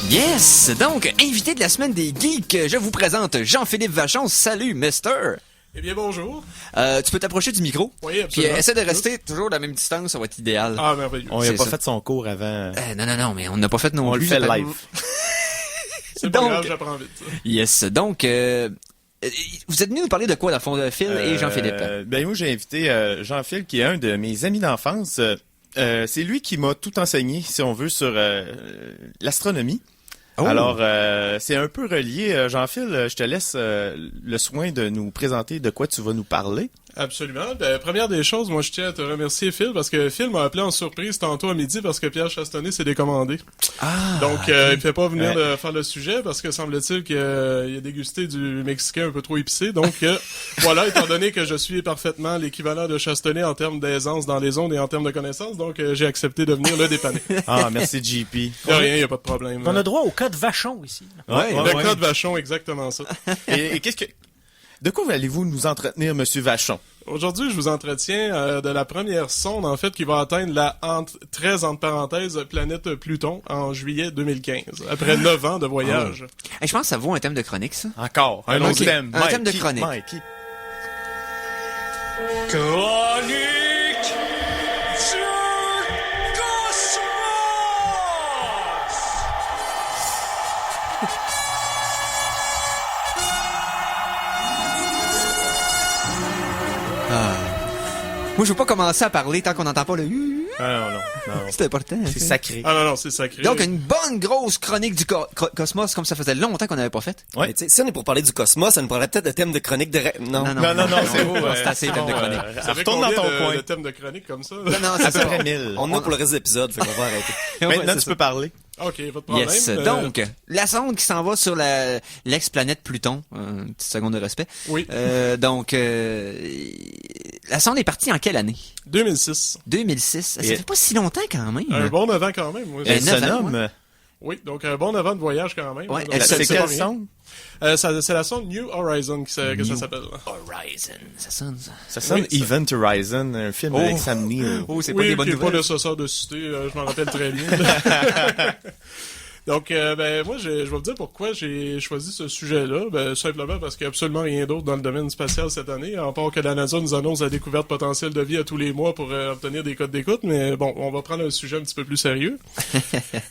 S2: Yes! Donc, invité de la semaine des geeks, je vous présente Jean-Philippe Vachon. Salut, mister!
S7: Eh bien, bonjour.
S2: Tu peux t'approcher du micro?
S7: Oui,
S2: Puis
S7: absolument.
S2: essaie de rester toujours à la même distance, ça va être idéal.
S7: Ah, merveilleux.
S4: On n'a
S2: C'est
S4: pas
S2: ça.
S4: fait son cours avant.
S2: Non, mais on n'a pas fait non
S4: On le
S2: plus.
S4: fait
S2: ça
S4: live.
S7: C'est pas
S2: donc-
S7: grave, j'apprends vite. ça.
S2: Yes, donc, vous êtes venu nous parler de quoi, dans le fond, de Phil et Jean-Philippe?
S4: Ben moi, j'ai invité Jean-Phil, qui est un de mes amis d'enfance. C'est lui qui m'a tout enseigné, si on veut, sur l'astronomie.
S2: Oh.
S4: Alors, c'est un peu relié. Jean-Phil, je te laisse le soin de nous présenter de quoi tu vas nous parler.
S7: Absolument. Ben, première des choses, moi, je tiens à te remercier, Phil, parce que Phil m'a appelé en surprise tantôt à midi parce que Pierre Chastonnet s'est décommandé.
S2: Ah!
S7: Donc, il fait pas venir
S4: Ouais.
S7: faire le sujet parce que semble-t-il qu'il a dégusté du mexicain un peu trop épicé. Donc, voilà, étant donné que je suis parfaitement l'équivalent de Chastonnet en termes d'aisance dans les ondes et en termes de connaissances, donc j'ai accepté de venir le dépanner.
S4: Ah, merci JP.
S7: De rien, y a pas de problème.
S5: On a droit au code Vachon ici.
S4: Ouais,
S7: Le code Vachon, exactement ça.
S4: Et qu'est-ce que... De quoi allez-vous nous entretenir, Monsieur Vachon?
S7: Aujourd'hui, je vous entretiens de la première sonde, en fait, qui va atteindre la très entre parenthèses planète Pluton en juillet 2015, après 9 ans de voyage.
S2: Hey, je pense que ça vaut un thème de chronique, ça.
S4: Encore, un
S7: Ok.
S4: autre thème.
S2: Un thème de chronique.
S4: Mikey.
S1: Chronique du Cosmos!
S2: Moi, je veux pas commencer à parler tant qu'on n'entend pas le
S4: Ah, non.
S2: C'est important.
S4: C'est
S2: ça.
S4: sacré.
S7: Ah non, c'est sacré.
S2: Donc, une bonne grosse chronique du cosmos, comme ça faisait longtemps qu'on n'avait pas fait.
S4: Ouais.
S3: Mais tu sais, si on est pour parler du cosmos, ça nous parlerait peut-être de thème de chronique de... Non.
S4: Non, c'est beau.
S2: C'est assez thème de chronique.
S7: Vous savez
S4: Retourne dans
S7: combien
S4: ton
S7: de
S4: coin.
S7: thèmes de chronique comme ça?
S2: Non,
S4: À
S2: c'est
S4: peu
S2: ça.
S4: près 1000.
S3: On en a pour le reste de l'épisode, fait qu'on va arrêter.
S2: Ouais,
S4: Maintenant,
S2: c'est
S4: tu
S2: ça.
S4: peux parler.
S7: OK, pas de problème.
S2: Yes. Donc, la sonde qui s'en va sur l'ex-planète Pluton. Une petite seconde de respect.
S7: Oui.
S2: Donc, la sonde est partie en quelle année?
S7: 2006.
S2: 2006. Ça fait pas si longtemps quand même.
S7: Un bon 9 ans quand même. Moi,
S2: Elle
S4: Elle se
S2: 9 ans,
S4: nomme...
S7: Oui, donc un bon 9 ans de voyage quand même.
S2: Ouais,
S7: Donc,
S2: elle
S4: C'est
S2: c'est
S4: quelle
S7: pas rien.
S4: sonde?
S7: C'est la sonde New Horizon que ça s'appelle.
S2: Horizon. Ça sonne, ça.
S4: Ça sonne
S7: Oui,
S4: Event Horizon, un film avec Sam Neill.
S2: Oh, c'est pas
S7: Oui,
S2: des bonnes
S7: qui est pas
S2: nouvelles.
S7: le sauceur de cité, je m'en rappelle très bien. Donc, moi, je vais vous dire pourquoi j'ai choisi ce sujet-là. Simplement parce qu'il n'y a absolument rien d'autre dans le domaine spatial cette année, à part que la NASA nous annonce la découverte potentielle de vie à tous les mois pour obtenir des codes d'écoute. Mais bon, on va prendre un sujet un petit peu plus sérieux.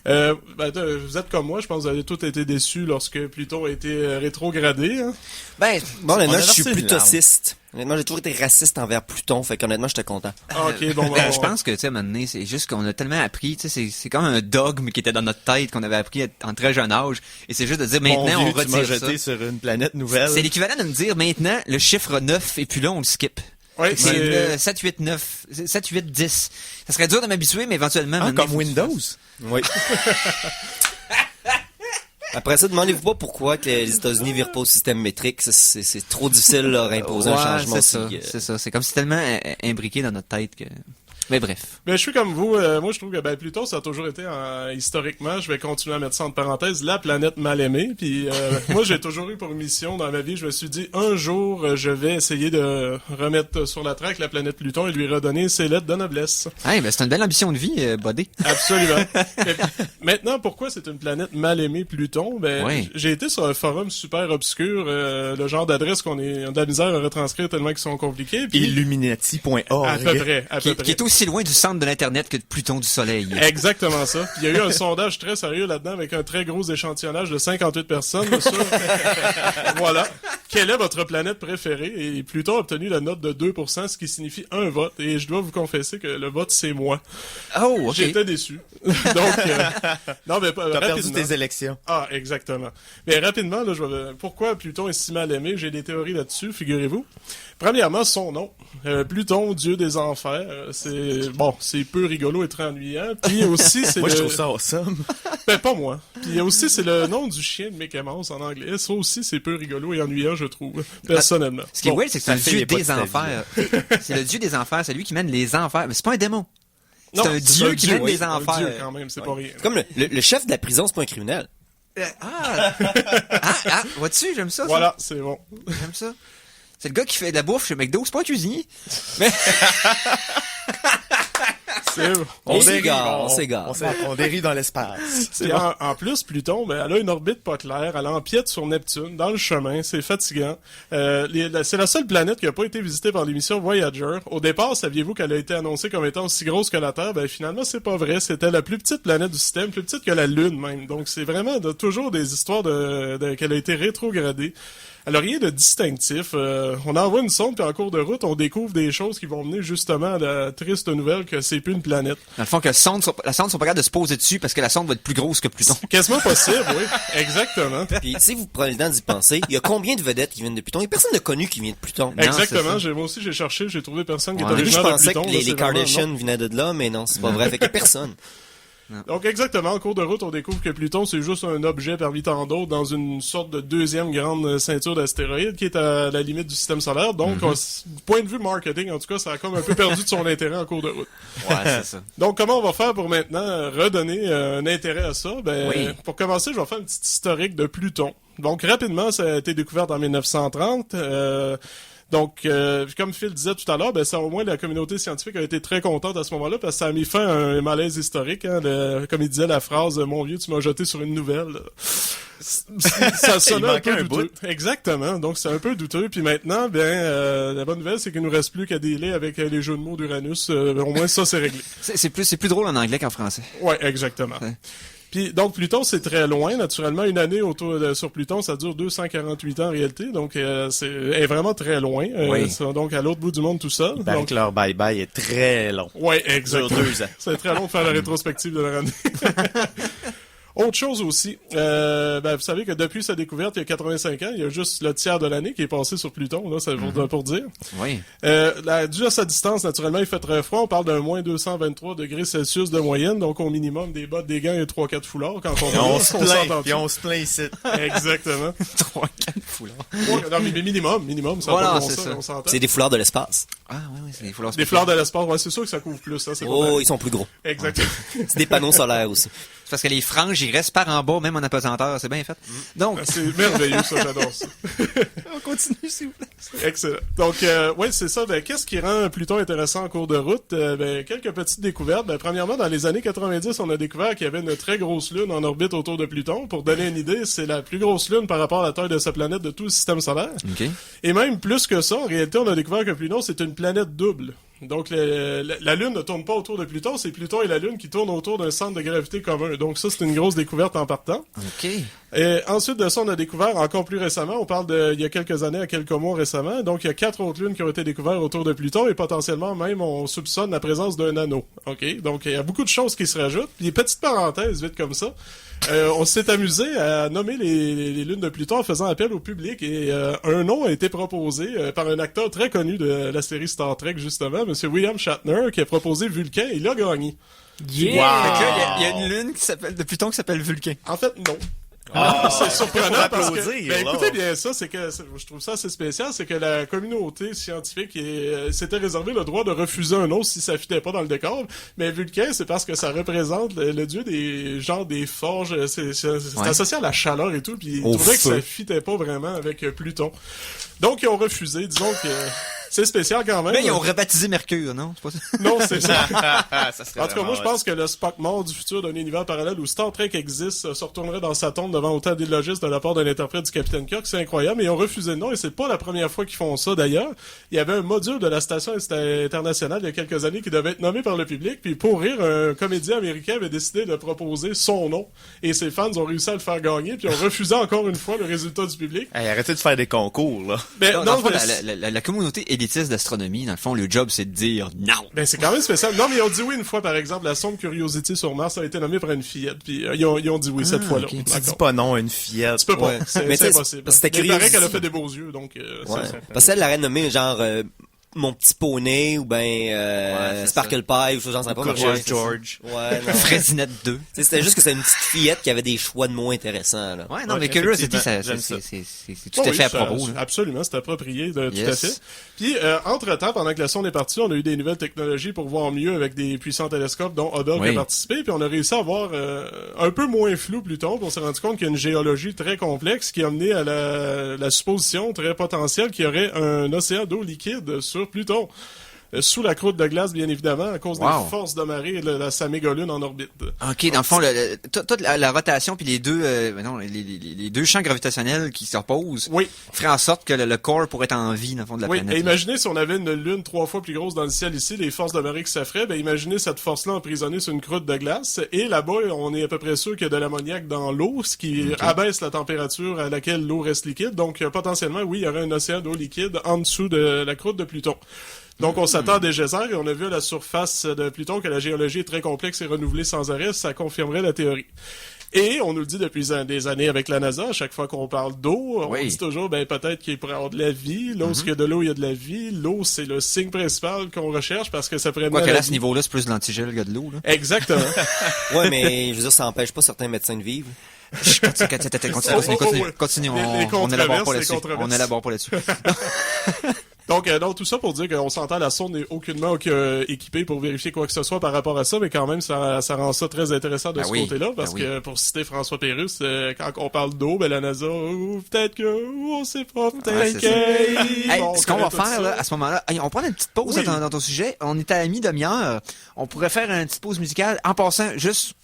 S7: Vous êtes comme moi, je pense que vous avez tous été déçus lorsque Pluton a été rétrogradé. Hein?
S2: Ben,
S3: Bon, honnêtement,
S4: On a
S3: je suis
S4: versé une
S3: plutociste. Honnêtement, j'ai toujours été raciste envers Pluton, fait qu'honnêtement, j'étais content.
S7: Ah, ok, bon,
S2: je pense que, tu sais, à un moment donné, c'est juste qu'on a tellement appris, tu sais, c'est comme un dogme qui était dans notre tête, qu'on avait appris en très jeune âge. Et c'est juste de dire, maintenant,
S4: Mon
S2: on
S4: vieux, tu m'as
S2: retire ça.
S4: jeté sur une planète nouvelle.
S2: C'est l'équivalent de me dire, maintenant, le chiffre 9 et puis là, on le skip.
S7: Ouais,
S2: C'est
S7: c'est...
S2: le 7, 8, 9, 7, 8, 10. Ça serait dur de m'habituer, mais éventuellement...
S4: Ah,
S2: maintenant,
S4: comme
S2: faut que tu
S4: Windows?
S3: Oui. Après ça, demandez-vous pas pourquoi que les États-Unis virent pas au système métrique. C'est trop difficile de leur imposer un
S2: Ouais,
S3: changement
S2: c'est ça,
S3: aussi.
S2: c'est ça. C'est comme si tellement imbriqué dans notre tête que... Mais bref.
S7: Ben, je suis comme vous. Moi, je trouve que Pluton, ça a toujours été, historiquement, je vais continuer à mettre ça entre parenthèses, la planète mal aimée. Puis moi, j'ai toujours eu pour mission dans ma vie, je me suis dit, un jour, je vais essayer de remettre sur la traque la planète Pluton et lui redonner ses lettres de noblesse.
S2: Hey, ben c'est une belle ambition de vie, Bodé.
S7: Absolument. Et maintenant, pourquoi c'est une planète mal aimée, Pluton? Ben,
S2: Oui.
S7: j'ai été sur un forum super obscur, le genre d'adresse qu'on est de la misère à retranscrire tellement qu'ils sont compliqués. Puis,
S4: Illuminati.org.
S7: à peu près, à peu
S2: Qui
S7: près.
S2: est aussi loin du centre de l'Internet que de Pluton du Soleil.
S7: Exactement ça. Puis il y a eu un sondage très sérieux là-dedans avec un très gros échantillonnage de 58 personnes sur voilà. Quelle est votre planète préférée? Et Pluton a obtenu la note de 2%, ce qui signifie un vote. Et je dois vous confesser que le vote, c'est moi.
S2: Oh, ok.
S7: J'étais déçu. Donc, non, mais
S4: T'as perdu
S7: rapidement.
S4: tes élections.
S7: Ah, exactement. Mais rapidement, là, pourquoi Pluton est si mal aimé? J'ai des théories là-dessus, figurez-vous. Premièrement, son nom. Pluton, dieu des enfers. C'est peu rigolo et très ennuyant. Puis aussi, c'est
S4: Moi, je trouve ça awesome.
S7: Ben, pas moi. Puis aussi, c'est le nom du chien de Mickey Mouse en anglais. Ça aussi, c'est peu rigolo et ennuyant, je trouve, personnellement.
S2: Ce qui est weird, c'est que c'est
S4: ça
S2: le
S4: fait
S2: dieu
S4: les pas de
S2: des
S4: ta vie,
S2: enfers. C'est le dieu des enfers, c'est lui qui mène les enfers. Mais c'est pas un démon.
S7: Non,
S2: C'est un dieu qui mène
S7: oui,
S2: les
S7: un
S2: enfers.
S7: dieu, quand même, c'est pas rien.
S3: C'est comme le chef de la prison, c'est pas un criminel.
S2: Vois-tu, j'aime ça.
S7: Voilà, c'est bon.
S2: Ça. J'aime ça. C'est le gars qui fait de la bouffe chez McDo, c'est pas un cuisinier. Mais
S7: C'est bon.
S3: On s'égare.
S4: On dérive dans l'espace.
S7: Puis en plus, Pluton, ben, elle a une orbite pas claire. Elle empiète sur Neptune, dans le chemin. C'est fatigant. C'est la seule planète qui a pas été visitée par l'émission Voyager. Au départ, saviez-vous qu'elle a été annoncée comme étant aussi grosse que la Terre? Ben, finalement, c'est pas vrai. C'était la plus petite planète du système, plus petite que la Lune, même. Donc, c'est vraiment toujours des histoires qu'elle a été rétrogradée. Elle a rien de distinctif. On envoie une sonde, puis en cours de route, on découvre des choses qui vont mener justement à la triste nouvelle que c'est plus une planète.
S2: dans le fond, que la sonde soit pas capable de se poser dessus parce que la sonde va être plus grosse que Pluton.
S7: Quasiment possible, oui. Exactement.
S3: Puis si vous prenez le temps d'y penser, il y a combien de vedettes qui viennent de Pluton? Il y a personne de connu qui vient de Pluton.
S2: Non,
S7: Exactement.
S2: c'est ça.
S7: Moi aussi, j'ai cherché, j'ai trouvé personne qui
S2: Ouais.
S7: est
S3: Au début, je
S7: originaire de
S3: pensais
S7: Pluton.
S3: que
S7: là,
S3: les
S7: c'est vraiment
S3: Kardashians venaient de là, mais non, c'est pas vrai. Fait qu'il y a personne.
S7: Donc exactement, en cours de route, on découvre que Pluton, c'est juste un objet parmi tant d'autres dans une sorte de deuxième grande ceinture d'astéroïdes qui est à la limite du système solaire. Donc, du point de vue marketing, en tout cas, ça a comme un peu perdu de son intérêt en cours de route.
S2: Ouais, c'est ça.
S7: Donc, comment on va faire pour maintenant redonner un intérêt à ça? Ben,
S2: Oui.
S7: pour commencer, je vais faire une petite historique de Pluton. Donc, rapidement, ça a été découvert en 1930. Donc, comme Phil disait tout à l'heure, ben ça au moins la communauté scientifique a été très contente à ce moment-là parce que ça a mis fin à un malaise historique. Hein, comme il disait la phrase "Mon vieux, tu m'as jeté sur une nouvelle". Ça sonnait un
S4: manquait
S7: peu
S4: un
S7: douteux. Exactement. Donc c'est un peu douteux. Puis maintenant, la bonne nouvelle, c'est qu'il nous reste plus qu'à dealer avec les jeux de mots d'Uranus. Au moins ça, c'est réglé.
S2: C'est plus drôle en anglais qu'en français.
S7: Ouais, exactement.
S2: Ouais.
S7: Puis donc Pluton, c'est très loin, naturellement. Une année sur Pluton, ça dure 248 ans en réalité, donc c'est est vraiment très loin.
S2: Oui.
S7: Donc à l'autre bout du monde tout ça.
S4: Il paraît
S7: Donc,
S4: que leur bye-bye est très long.
S7: ouais, exactement.
S4: Sur 2 ans.
S7: C'est très long de faire la rétrospective de leur année. Autre chose aussi, vous savez que depuis sa découverte, il y a 85 ans, il y a juste le tiers de l'année qui est passé sur Pluton, là, c'est pour dire.
S2: Oui.
S7: Dû à sa distance, naturellement, il fait très froid. On parle d'un moins 223 degrés Celsius de moyenne, donc au minimum des bottes, des gants et 3-4 foulards quand on va.
S4: On se plaint ici.
S7: Exactement.
S2: 3-4 foulards.
S7: Non, mais minimum, ça
S2: Voilà,
S7: va pas
S2: c'est
S7: bon
S2: ça.
S7: on s'entend.
S3: C'est des foulards de l'espace.
S2: Ah, oui, c'est des foulards
S7: Des fleurs de l'espace, ouais, c'est sûr que ça couvre plus, ça, c'est pas
S3: Oh,
S7: mal.
S3: ils sont plus gros.
S7: Exactement.
S3: C'est des panneaux solaires aussi.
S2: C'est parce que les franges, ils restent par en bas, même en apesanteur. C'est bien fait. Donc,
S7: C'est merveilleux, ça, j'adore ça.
S2: on continue, s'il vous plaît.
S7: Excellent. Donc, c'est ça. Qu'est-ce qui rend Pluton intéressant en cours de route? Quelques petites découvertes. Premièrement, dans les années 90, on a découvert qu'il y avait une très grosse lune en orbite autour de Pluton. Pour donner une idée, c'est la plus grosse lune par rapport à la taille de sa planète de tout le système solaire.
S2: OK.
S7: Et même plus que ça, en réalité, on a découvert que Pluton, c'est une planète double. Donc, la Lune ne tourne pas autour de Pluton, c'est Pluton et la Lune qui tournent autour d'un centre de gravité commun. Donc, ça, c'est une grosse découverte en partant.
S2: OK.
S7: Et ensuite de ça, on a découvert encore plus récemment, on parle il y a quelques années à quelques mois récemment, donc il y a 4 autres lunes qui ont été découvertes autour de Pluton et potentiellement même on soupçonne la présence d'un anneau. OK? Donc il y a beaucoup de choses qui se rajoutent. Puis petite parenthèse vite comme ça. On s'est amusé à nommer les lunes de Pluton en faisant appel au public et un nom a été proposé par un acteur très connu de la série Star Trek justement, monsieur William Shatner, qui a proposé Vulcain et il a gagné.
S5: Yeah!
S2: Fait que là, il y a une lune de Pluton qui s'appelle Vulcain.
S7: En fait, non. C'est surprenant parce que, écoutez bien ça, je trouve ça assez spécial, c'est que la communauté scientifique s'était réservé le droit de refuser un nom si ça fitait pas dans le décor, mais Vulcain, c'est parce que ça représente le dieu des forges, c'est associé à la chaleur et tout, puis ils trouvaient que ça fitait pas vraiment avec Pluton. Donc ils ont refusé, disons que c'est spécial quand même.
S2: Mais ils ont rebaptisé Mercure, non? C'est pas ça?
S7: Non, c'est ça.
S4: Ça serait
S7: En tout cas, moi, je
S4: vraiment
S7: pense que le Spock mort du futur d'un univers parallèle où Star Trek existe se retournerait dans sa tombe devant autant d'illogistes de la part d'un interprète du Capitaine Kirk. C'est incroyable. Mais ils ont refusé le nom et c'est pas la première fois qu'ils font ça, d'ailleurs. Il y avait un module de la station internationale il y a quelques années qui devait être nommé par le public. Puis pour rire, un comédien américain avait décidé de proposer son nom. Et ses fans ont réussi à le faire gagner. Puis ont refusé encore une fois le résultat du public.
S4: Hey, arrêtez de faire des concours, là.
S7: Mais
S2: Dans
S7: non,
S2: le fond,
S7: mais
S2: la communauté élitiste d'astronomie, dans le fond, le job, c'est de dire non.
S7: ben c'est quand même spécial. Non, mais ils ont dit oui une fois, par exemple, la sonde Curiosity sur Mars a été nommée par une fillette. Puis ils ont dit oui cette fois-là.
S2: ok.
S4: Tu dis
S7: D'accord.
S4: pas non à une fillette.
S7: Tu peux pas.
S3: Ouais.
S7: C'est
S3: Mais tu sais,
S7: impossible.
S3: parce que c'était
S7: Il paraît
S3: Curiosity.
S7: qu'elle a fait des beaux yeux, donc
S3: Ouais.
S7: c'est ça.
S3: Parce qu'elle l'aurait nommé genre Mon Petit Poney ou
S2: c'est
S3: Sparkle Pie ou chose j'en sais pas.
S4: Curious George.
S3: Ouais, non.
S2: Frésinette 2.
S3: Tu sais, c'était juste que c'est une petite fillette qui avait des choix de mots intéressants, là.
S2: Ouais, non,
S4: Ouais,
S2: mais Curiosity,
S4: effectivement, j'aime
S2: c'est tout à fait à propos, là.
S7: Absolument, c'est approprié, tout à
S2: Yes.
S7: fait. Puis, entre-temps, pendant que la sonde est partie, on a eu des nouvelles technologies pour voir mieux avec des puissants télescopes dont Hubble qui a
S2: Oui.
S7: participé, puis on a réussi à voir un peu moins flou plutôt, puis on s'est rendu compte qu'il y a une géologie très complexe qui a mené à la supposition très potentielle qu'il y aurait un océan d'eau liquide sur Pluton. Sous la croûte de glace, bien évidemment, à cause
S2: Wow.
S7: des forces de marée de sa mégalune en orbite.
S2: OK, dans le fond, toute la rotation puis les deux les deux champs gravitationnels qui s'opposent
S7: Oui.
S2: feraient en sorte que le corps pourrait être en vie dans le fond de la
S7: Oui,
S2: planète.
S7: et imaginez si on avait une lune 3 fois plus grosse dans le ciel ici, les forces de marée que ça ferait, ben imaginez cette force-là emprisonnée sur une croûte de glace, et là-bas, on est à peu près sûr qu'il y a de l'ammoniaque dans l'eau, ce qui abaisse la température à laquelle l'eau reste liquide, donc potentiellement, oui, il y aurait un océan d'eau liquide en dessous de la croûte de Pluton. Donc, on s'attend à des geysers et on a vu à la surface de Pluton que la géologie est très complexe et renouvelée sans arrêt. Ça confirmerait la théorie. Et on nous le dit depuis des années avec la NASA, à chaque fois qu'on parle d'eau, on
S2: Oui.
S7: dit toujours, ben peut-être qu'il pourrait y avoir de la vie. Là où il y a de l'eau, il y a de la vie. L'eau, c'est le signe principal qu'on recherche parce que ça pourrait mener
S2: Quoique
S7: à
S2: là,
S7: la
S2: à ce
S7: vie.
S2: niveau-là, c'est plus de l'antigel que de l'eau, là.
S7: Exactement.
S3: Ouais, mais je veux dire, ça empêche pas certains médecins de vivre.
S2: Continue,
S7: Les
S2: on élabore pas
S7: controverses,
S2: là-dessus.
S7: les controverses.
S2: On élabore pas là-dessus.
S7: Donc, tout ça pour dire qu'on s'entend, la sonde n'est aucunement équipée pour vérifier quoi que ce soit par rapport à ça, mais quand même, ça rend ça très intéressant de
S2: Ben
S7: ce
S2: oui,
S7: côté-là, parce
S2: ben oui.
S7: que, pour citer François Pérusse, quand on parle d'eau, ben la NASA, peut-être que, on sait pas,
S2: Ouais,
S7: peut-être
S2: c'est ça.
S7: que...
S2: Hey,
S7: Bon,
S2: ce qu'on va
S7: connaît tout
S2: faire
S7: ça.
S2: là, à ce moment-là, hey, on prend une petite pause
S7: Oui.
S2: dans ton sujet. On est à la mi-demi-heure. On pourrait faire une petite pause musicale. En passant, juste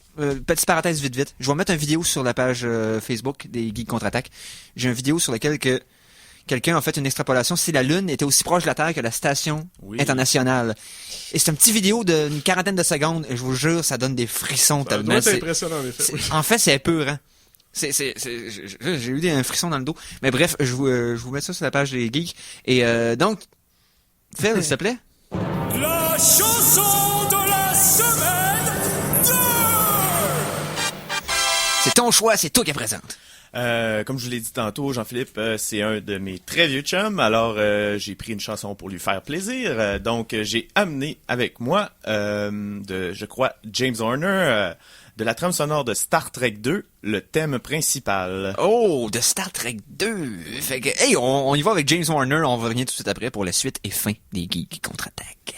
S2: petite parenthèse vite. Je vais mettre une vidéo sur la page Facebook des Geeks Contre-Attaque. J'ai une vidéo sur laquelle quelqu'un a fait une extrapolation si la Lune était aussi proche de la Terre que la station internationale. Et c'est une petite vidéo d'une quarantaine de secondes. Et je vous jure, ça donne des frissons
S7: Ça
S2: tellement.
S7: doit être
S2: c'est-
S7: impressionnant, en effet. Oui.
S2: En fait, c'est épeurant. J'ai eu un frisson dans le dos. Mais bref, je vous mets ça sur la page des geeks. Et donc, Phil, s'il te plaît.
S1: La chanson de la semaine 2!
S2: ton choix, c'est toi qui présente.
S4: Comme je vous l'ai dit tantôt, Jean-Philippe, c'est un de mes très vieux chums, alors j'ai pris une chanson pour lui faire plaisir. Donc j'ai amené avec moi, je crois, James Horner, de la trame sonore de Star Trek 2, le thème principal.
S2: Oh, de Star Trek 2. Fait que, hey, on y va avec James Horner, on va revenir tout de suite après pour la suite et fin des Geeks contre-attaque.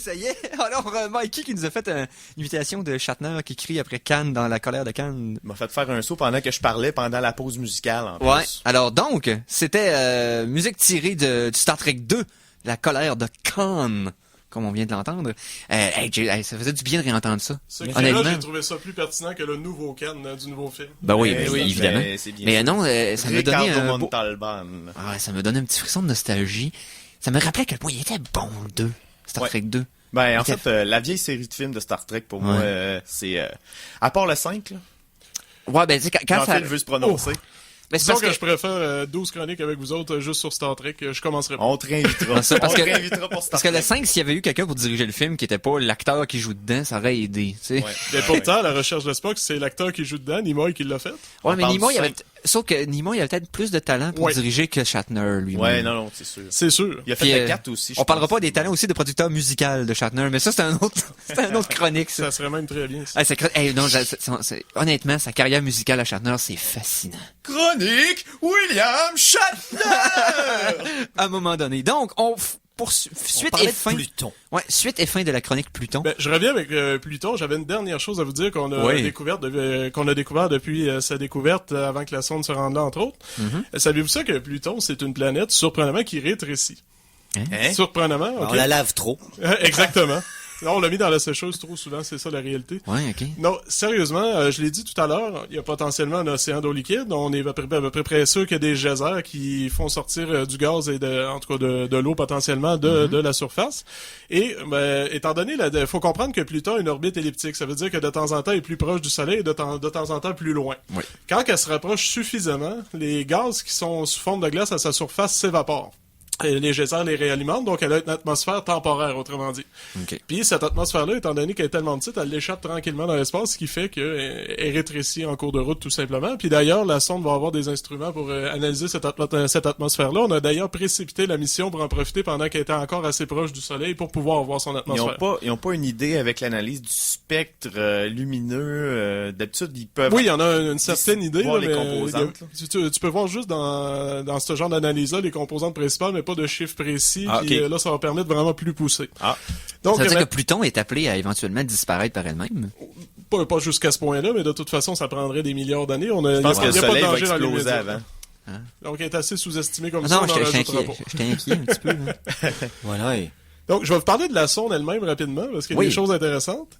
S2: Ça y est. Alors, Mikey qui nous a fait une invitation de Shatner qui crie après Cannes dans La colère de Cannes.
S4: Il m'a fait faire un saut pendant que je parlais, pendant la pause musicale, en
S2: Ouais.
S4: plus.
S2: Alors donc, c'était musique tirée du Star Trek 2, La colère de Cannes, comme on vient de l'entendre. Ça faisait du bien de réentendre ça.
S7: Ce qui là,
S2: Honnêtement.
S7: j'ai trouvé ça plus pertinent que le nouveau Cannes du nouveau film.
S2: Ben oui,
S4: Eh oui,
S2: évidemment.
S4: ben, c'est bien
S2: Mais
S4: ça.
S2: non, ça me donnait
S4: Ricardo
S2: un beau...
S4: Montalban.
S2: Ah ouais, ça me donnait un petit frisson de nostalgie. Ça me rappelait à quel point il était bon, le 2. Star Trek 2.
S4: Ben, en
S2: Ok.
S4: fait, la vieille série de films de Star Trek, pour moi, c'est... à part le 5, là,
S2: Ouais, ben, tu sais, quand ça...
S4: Jean-Philippe veut se prononcer.
S2: Ben, c'est
S7: Disons
S2: parce
S7: que,
S2: que...
S7: je préfère 12 chroniques avec vous autres juste sur Star Trek. Je commencerai pas.
S4: On te réinvitera.
S2: Ça, parce
S4: On te
S2: que-
S4: réinvitera pour Star
S2: Parce que
S4: Trek.
S2: le 5, s'il y avait eu quelqu'un pour diriger le film qui était pas l'acteur qui joue dedans, ça aurait aidé, tu sais.
S4: Ouais.
S7: Mais pourtant, la recherche de Spock, c'est l'acteur qui joue dedans, Nimoy, qui l'a fait.
S2: Ouais, mais
S4: parle
S2: Nimoy,
S4: du
S2: il avait...
S4: cinq.
S2: Sauf que Nimoy, il avait peut-être plus de talent pour
S7: Ouais.
S2: diriger que Shatner, lui.
S4: Ouais, non, c'est sûr.
S7: C'est sûr.
S4: Il a fait
S2: Puis,
S4: le 4 aussi, je
S2: On parlera
S4: pense.
S2: pas des talents aussi de producteur musical de Shatner, mais ça, c'est un autre, c'est un autre chronique, ça.
S7: Ça serait même très bien. ça.
S2: Non, honnêtement, sa carrière musicale à Shatner, c'est fascinant.
S4: Chronique William Shatner!
S2: À un moment donné. Donc, suite et fin.
S3: Pluton.
S2: Ouais, suite et fin de la chronique Pluton.
S7: Ben, je reviens avec Pluton. J'avais une dernière chose à vous dire qu'on a
S2: Oui.
S7: découvert depuis sa découverte avant que la sonde se rende là, entre autres. Savez-vous ça que Pluton, c'est une planète surprenamment qui rétrécit?
S4: Hein?
S7: Surprenamment,
S3: On
S7: ok.
S3: la lave trop.
S7: Exactement. Non, on l'a mis dans la sécheuse trop souvent, c'est ça la réalité.
S2: Ouais, ok.
S7: Non, sérieusement, je l'ai dit tout à l'heure, il y a potentiellement un océan d'eau liquide. On est à peu près sûr qu'il y a des geysers qui font sortir du gaz et en tout cas de l'eau potentiellement de la surface. Et étant donné, il faut comprendre que Pluton a une orbite elliptique. Ça veut dire que de temps en temps, il est plus proche du Soleil et de temps en temps plus loin.
S2: Oui.
S7: Quand elle se rapproche suffisamment, les gaz qui sont sous forme de glace à sa surface s'évaporent. Et les geysers les réalimentent, donc elle a une atmosphère temporaire, autrement dit.
S2: Ok.
S7: Puis cette atmosphère-là, étant donné qu'elle est tellement petite, elle l'échappe tranquillement dans l'espace, ce qui fait qu'elle rétrécit en cours de route, tout simplement. Puis d'ailleurs, la sonde va avoir des instruments pour analyser cette atmosphère-là. On a d'ailleurs précipité la mission pour en profiter pendant qu'elle était encore assez proche du Soleil pour pouvoir voir son atmosphère.
S4: Ils ont pas une idée avec l'analyse du spectre lumineux. D'habitude, ils peuvent...
S7: Oui, il y en a une certaine idée.
S4: voir
S7: là,
S4: les
S7: mais
S4: composantes.
S7: tu peux voir juste dans ce genre d'analyse-là les composantes principales, mais pas de chiffres précis.
S4: Ah,
S7: Puis
S4: ok.
S7: là, ça va permettre vraiment plus poussé.
S4: Ah.
S7: Donc,
S2: Ça veut dire que Pluton est appelé à éventuellement disparaître par elle-même?
S7: pas jusqu'à ce point-là, mais de toute façon, ça prendrait des milliards d'années.
S4: Je pense que le
S7: il y a pas de
S4: Soleil va
S7: danger dans
S4: exploser
S7: l'immédiat.
S4: avant.
S7: Donc, elle est assez sous-estimée comme
S2: Ah
S7: ça.
S2: non,
S7: on en
S2: j'étais
S7: rajoutera
S2: inquiet.
S7: pas.
S2: J'étais inquiet un petit peu. Là.
S3: Voilà. Et...
S7: Donc, je vais vous parler de la sonde elle-même rapidement, parce qu'il y a
S2: Oui.
S7: des choses intéressantes.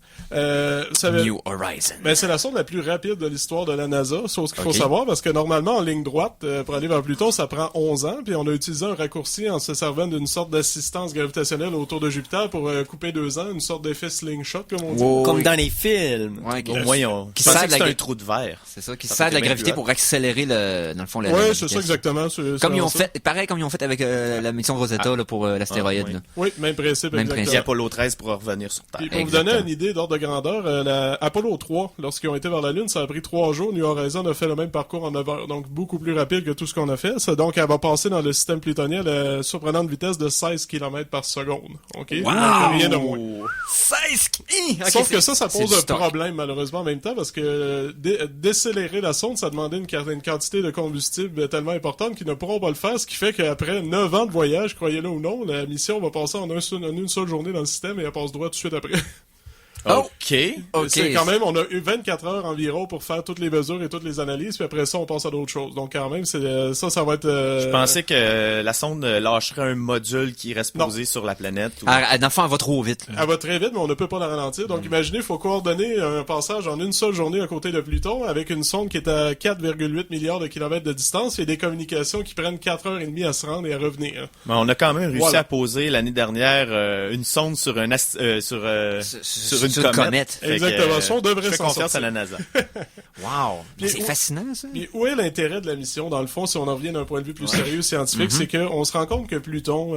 S2: New Horizon.
S7: Ben, c'est la sonde la plus rapide de l'histoire de la NASA, chose qu'il faut
S2: Ok.
S7: savoir, parce que normalement, en ligne droite, pour aller vers Pluton, ça prend 11 ans, puis on a utilisé un raccourci en se servant d'une sorte d'assistance gravitationnelle autour de Jupiter pour couper 2 ans, une sorte d'effet slingshot, comme on dit.
S2: Wow,
S3: Comme
S2: oui.
S3: dans les films.
S2: Ouais,
S4: Au moins,
S2: Qui
S4: je pensais
S2: sert
S4: que
S2: la
S4: c'était
S2: gra-
S4: un trou de verre.
S2: C'est ça, qui
S4: Ça
S2: sert de la
S4: fait bien
S2: gravité
S4: plus
S2: pour accélérer dans le fond, la
S7: Ouais, c'est
S2: navigation.
S7: ça exactement.
S2: Comme ils ont fait, pareil comme ils ont fait avec la mission Rosetta là, pour l'astéroïde.
S4: Ah,
S2: là.
S7: Oui, même principe,
S2: Même
S7: exactement.
S4: Et Apollo 13 pour revenir sur Terre.
S7: Puis pour vous
S2: Exactement.
S7: donner une idée d'ordre de grandeur, la Apollo 3, lorsqu'ils ont été vers la Lune, ça a pris 3 jours. New Horizon a fait le même parcours en 9 heures, donc beaucoup plus rapide que tout ce qu'on a fait. Ça, donc, elle va passer dans le système plutonien à la surprenante vitesse de 16 km par seconde. OK?
S2: Wow!
S7: Donc, rien de moins.
S2: 16!
S7: Sauf que ça
S2: c'est
S7: pose
S2: du
S7: un
S2: stock.
S7: problème, malheureusement, en même temps, parce que décélérer la sonde, ça demandait une quantité de combustible tellement importante qu'ils ne pourront pas le faire, ce qui fait qu'après 9 ans de voyage, croyez-le ou non, la mission va passer en une seule journée dans le système et elle passe droit tout de suite après.
S4: OK.
S2: Ok.
S7: C'est quand même, on a eu 24 heures environ pour faire toutes les mesures et toutes les analyses, puis après ça, on passe à d'autres choses. Donc quand même, ça va être...
S4: Je pensais que la sonde lâcherait un module qui reste
S7: Non.
S4: posé sur la planète. Ou...
S2: Ah, dans le fond, elle va trop vite. là.
S7: Elle va très vite, mais on ne peut pas la ralentir. Donc imaginez, il faut coordonner un passage en une seule journée à côté de Pluton avec une sonde qui est à 4,8 milliards de kilomètres de distance et des communications qui prennent 4h30 à se rendre et à revenir.
S4: Mais on a quand même réussi
S7: Voilà.
S4: à poser l'année dernière une sonde sur une comète. Fait que,
S7: Exactement. Ça, on devrait
S4: je fais
S7: s'en
S4: confiance
S7: sortir.
S4: à la NASA.
S2: Wow!
S7: Puis
S2: C'est
S7: où-
S2: fascinant, ça.
S7: Puis où est l'intérêt de la mission, dans le fond, si on en revient d'un point de vue plus sérieux scientifique, c'est qu'on se rend compte que Pluton,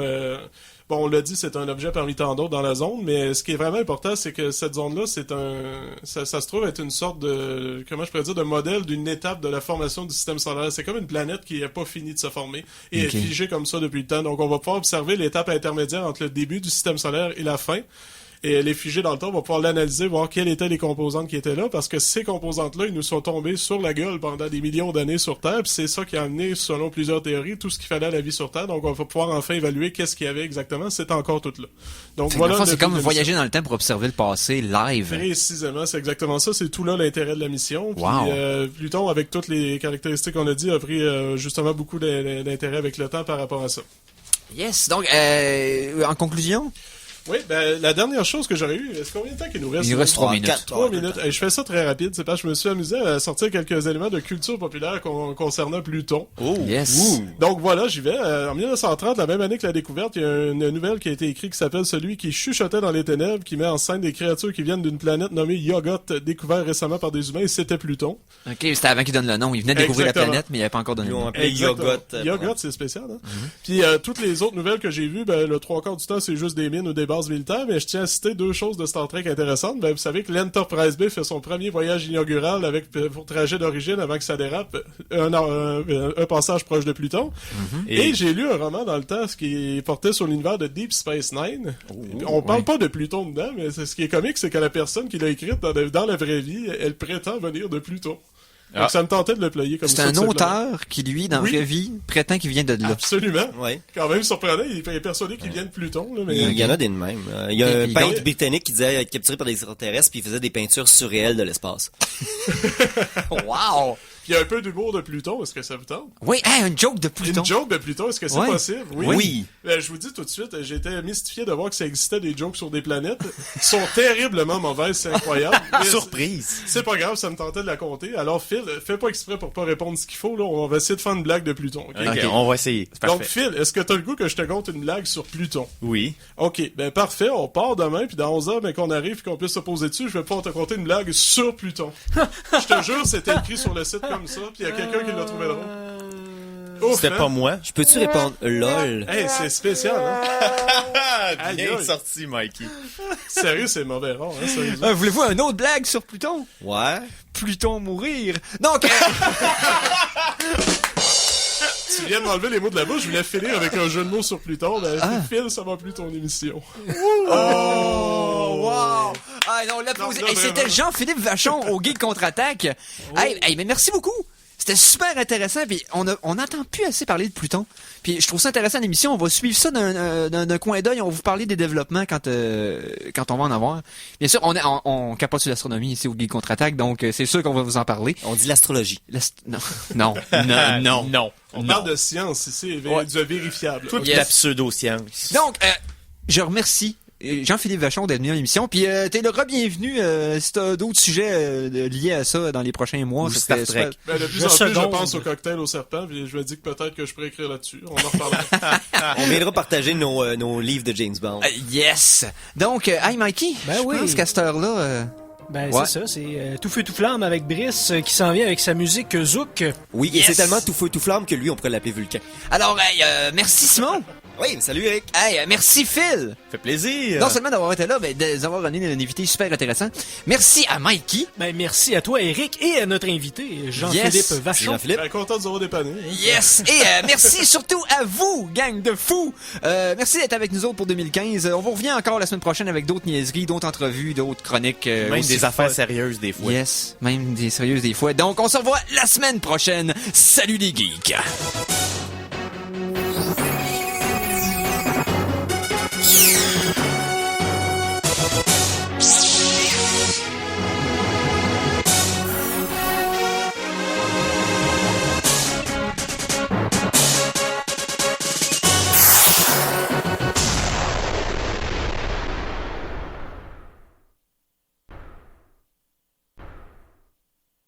S7: bon, on l'a dit, c'est un objet parmi tant d'autres dans la zone, mais ce qui est vraiment important, c'est que cette zone-là, ça se trouve être une sorte de, comment je pourrais dire, de modèle d'une étape de la formation du système solaire. C'est comme une planète qui n'a pas fini de se former et
S2: Ok.
S7: est figée comme ça depuis le temps. Donc, on va pouvoir observer l'étape intermédiaire entre le début du système solaire et la fin. Et elle est figée dans le temps, on va pouvoir l'analyser, voir quelles étaient les composantes qui étaient là, parce que ces composantes-là, ils nous sont tombées sur la gueule pendant des millions d'années sur Terre, puis c'est ça qui a amené, selon plusieurs théories, tout ce qu'il fallait à la vie sur Terre. Donc on va pouvoir enfin évaluer qu'est-ce qu'il y avait exactement, c'est encore tout là. Donc
S2: Fait que
S7: voilà.
S2: dans le fond,
S7: le
S2: c'est
S7: but
S2: comme
S7: de la
S2: voyager
S7: mission.
S2: dans le temps pour observer le passé live.
S7: Précisément, c'est exactement ça. C'est tout là l'intérêt de la mission. Puis,
S2: Wow.
S7: Pluton, avec toutes les caractéristiques qu'on a dit, a pris justement beaucoup d'intérêt avec le temps par rapport à ça.
S2: Yes! Donc, en conclusion,
S7: Oui, ben, la dernière chose que j'aurais eue, est-ce combien de temps qu'il nous reste?
S2: il nous reste 3 minutes.
S7: 3 minutes. Et je fais ça très rapide, c'est parce que je me suis amusé à sortir quelques éléments de culture populaire concernant Pluton.
S4: Oh.
S2: Yes!
S7: Donc voilà, j'y vais. En 1930, la même année que la découverte, il y a une nouvelle qui a été écrite qui s'appelle Celui qui chuchotait dans les ténèbres, qui met en scène des créatures qui viennent d'une planète nommée Yogoth, découvert récemment par des humains, et c'était Pluton.
S2: Ok, c'était avant qu'il donne le nom. Il venait de découvrir
S7: Exactement.
S2: la planète, mais il n'avait pas encore donné
S3: Ils
S2: le
S3: ont
S2: nom.
S3: appelé Yogoth.
S7: Yogoth, c'est spécial. Hein? Puis toutes les autres nouvelles que j'ai vues, ben, le 3/4 du temps, c'est juste des mines ou des bases militaires, mais je tiens à citer 2 choses de Star Trek intéressantes. Ben, vous savez que l'Enterprise B fait son premier voyage inaugural avec pour trajet d'origine avant que ça dérape, un passage proche de Pluton. Et j'ai lu un roman dans le temps ce qui portait sur l'univers de Deep Space Nine. On parle pas de Pluton dedans, mais ce qui est comique, c'est que la personne qui l'a écrite dans la vraie vie, elle prétend venir de Pluton. Donc ça me tentait de le player comme
S2: C'est
S7: ça.
S2: un
S7: de cette
S2: auteur qui, lui, dans la
S7: Oui.
S2: vraie vie, prétend qu'il vient de là.
S7: Absolument.
S3: Ouais.
S7: Quand même surprenant, il est persuadé qu'il vient de Pluton. Là, mais...
S3: Il y en a des de même. Il y a un
S2: Il-
S3: peintre
S2: il-
S3: britannique qui disait être capturé par des extraterrestres puis il faisait des peintures surréelles de l'espace.
S2: Wow!
S7: Puis il y a un peu d'humour de Pluton, est-ce que ça vous tente?
S2: Oui, une joke de Pluton.
S7: Une joke de Pluton, est-ce que c'est
S2: Ouais.
S7: possible?
S3: Oui.
S7: Je vous dis tout de suite, j'ai été mystifié de voir que ça existait des jokes sur des planètes. Ils sont terriblement mauvaises, c'est incroyable. Mais
S4: Surprise!
S7: c'est pas grave, ça me tentait de la compter. Alors Phil, fais pas exprès pour pas répondre ce qu'il faut, là. On va essayer de faire une blague de Pluton, ok?
S4: Ok, on va essayer. C'est
S7: Donc
S4: parfait.
S7: Phil, est-ce que t'as le goût que je te conte une blague sur Pluton?
S4: Oui.
S7: Ok, ben parfait, on part demain, puis dans 11 heures, ben, qu'on arrive et qu'on puisse se poser dessus, je vais pouvoir te conter une blague sur Pluton. Je te jure, c'était écrit sur le site comme ça, puis il y a quelqu'un qui l'a trouvé drôle. Ouf,
S4: C'était
S7: hein?
S4: pas moi.
S3: Je peux-tu répondre LOL?
S7: Hey, c'est spécial, hein?
S4: Ah, bien
S7: Aïe, aïe.
S4: sorti, Mikey.
S7: Sérieux, c'est mauvais rare, hein, sérieusement.
S2: Voulez-vous une autre blague sur Pluton?
S3: Ouais.
S2: Pluton mourir. Donc,
S7: Tu viens de m'enlever les mots de la bouche, je voulais finir avec un jeu de mots sur Pluton, mais Phil, ça va plus ton émission.
S2: oh, wow! Ah non, là,
S7: Non,
S2: hey,
S7: là,
S2: c'était
S7: vraiment.
S2: Jean-Philippe Vachon au Geek Contre-Attaque. Hey, mais merci beaucoup. C'était super intéressant, puis on n'entend plus assez parler de Pluton. Puis je trouve ça intéressant l'émission. On va suivre ça d'un coin d'œil. On va vous parler des développements quand on va en avoir. Bien sûr, on capote sur l'astronomie ici au Geek Contre-Attaque, donc c'est sûr qu'on va vous en parler.
S3: On dit l'astrologie.
S2: Non.
S7: On parle de science ici, de vérifiable.
S4: Toute
S2: Yes.
S4: la pseudo-science.
S2: Donc, je remercie Jean-Philippe Vachon d'être venu à l'émission. Puis t'es le re-bienvenu si t'as d'autres sujets liés à ça dans les prochains mois.
S4: Ou
S2: ça
S4: Star
S2: serait
S4: Trek.
S2: super.
S7: Ben, de plus
S5: Je
S7: en plus, je
S5: seconde.
S7: pense au cocktail au serpent, puis je me dis que peut-être que je pourrais écrire là-dessus. On en reparlera.
S3: On viendra partager nos livres de James Bond.
S2: Yes! Donc, hi Mikey,
S5: Ben
S2: je
S5: oui.
S2: pense qu'à cette heure-là...
S5: Ben,
S2: Ouais.
S5: c'est ça, c'est Tout feu tout flamme avec Brice qui s'en vient avec sa musique Zouk.
S3: Oui, et
S2: Yes.
S3: c'est tellement tout feu tout flamme que lui, on pourrait l'appeler Vulcain.
S2: Alors, hey, merci Simon!
S3: Oui, salut Eric.
S2: Hey, merci Phil!
S4: Fait plaisir.
S2: Non seulement d'avoir été là, mais d'avoir donné un invité super intéressant. Merci à Mikey.
S5: Ben, merci à toi, Eric, et à notre invité, Jean-Philippe
S2: Yes.
S5: Vachon.
S3: Jean-Philippe.
S7: Ben, content de vous avoir dépanné.
S2: Yes! Et merci surtout à vous, gang de fous! Merci d'être avec nous autres pour 2015. On vous revient encore la semaine prochaine avec d'autres niaiseries, d'autres entrevues, d'autres chroniques.
S4: Même
S2: aussi
S4: des affaires
S2: folles.
S4: sérieuses des fois.
S2: Yes, même des sérieuses des fois. Donc, on se revoit la semaine prochaine. Salut les geeks!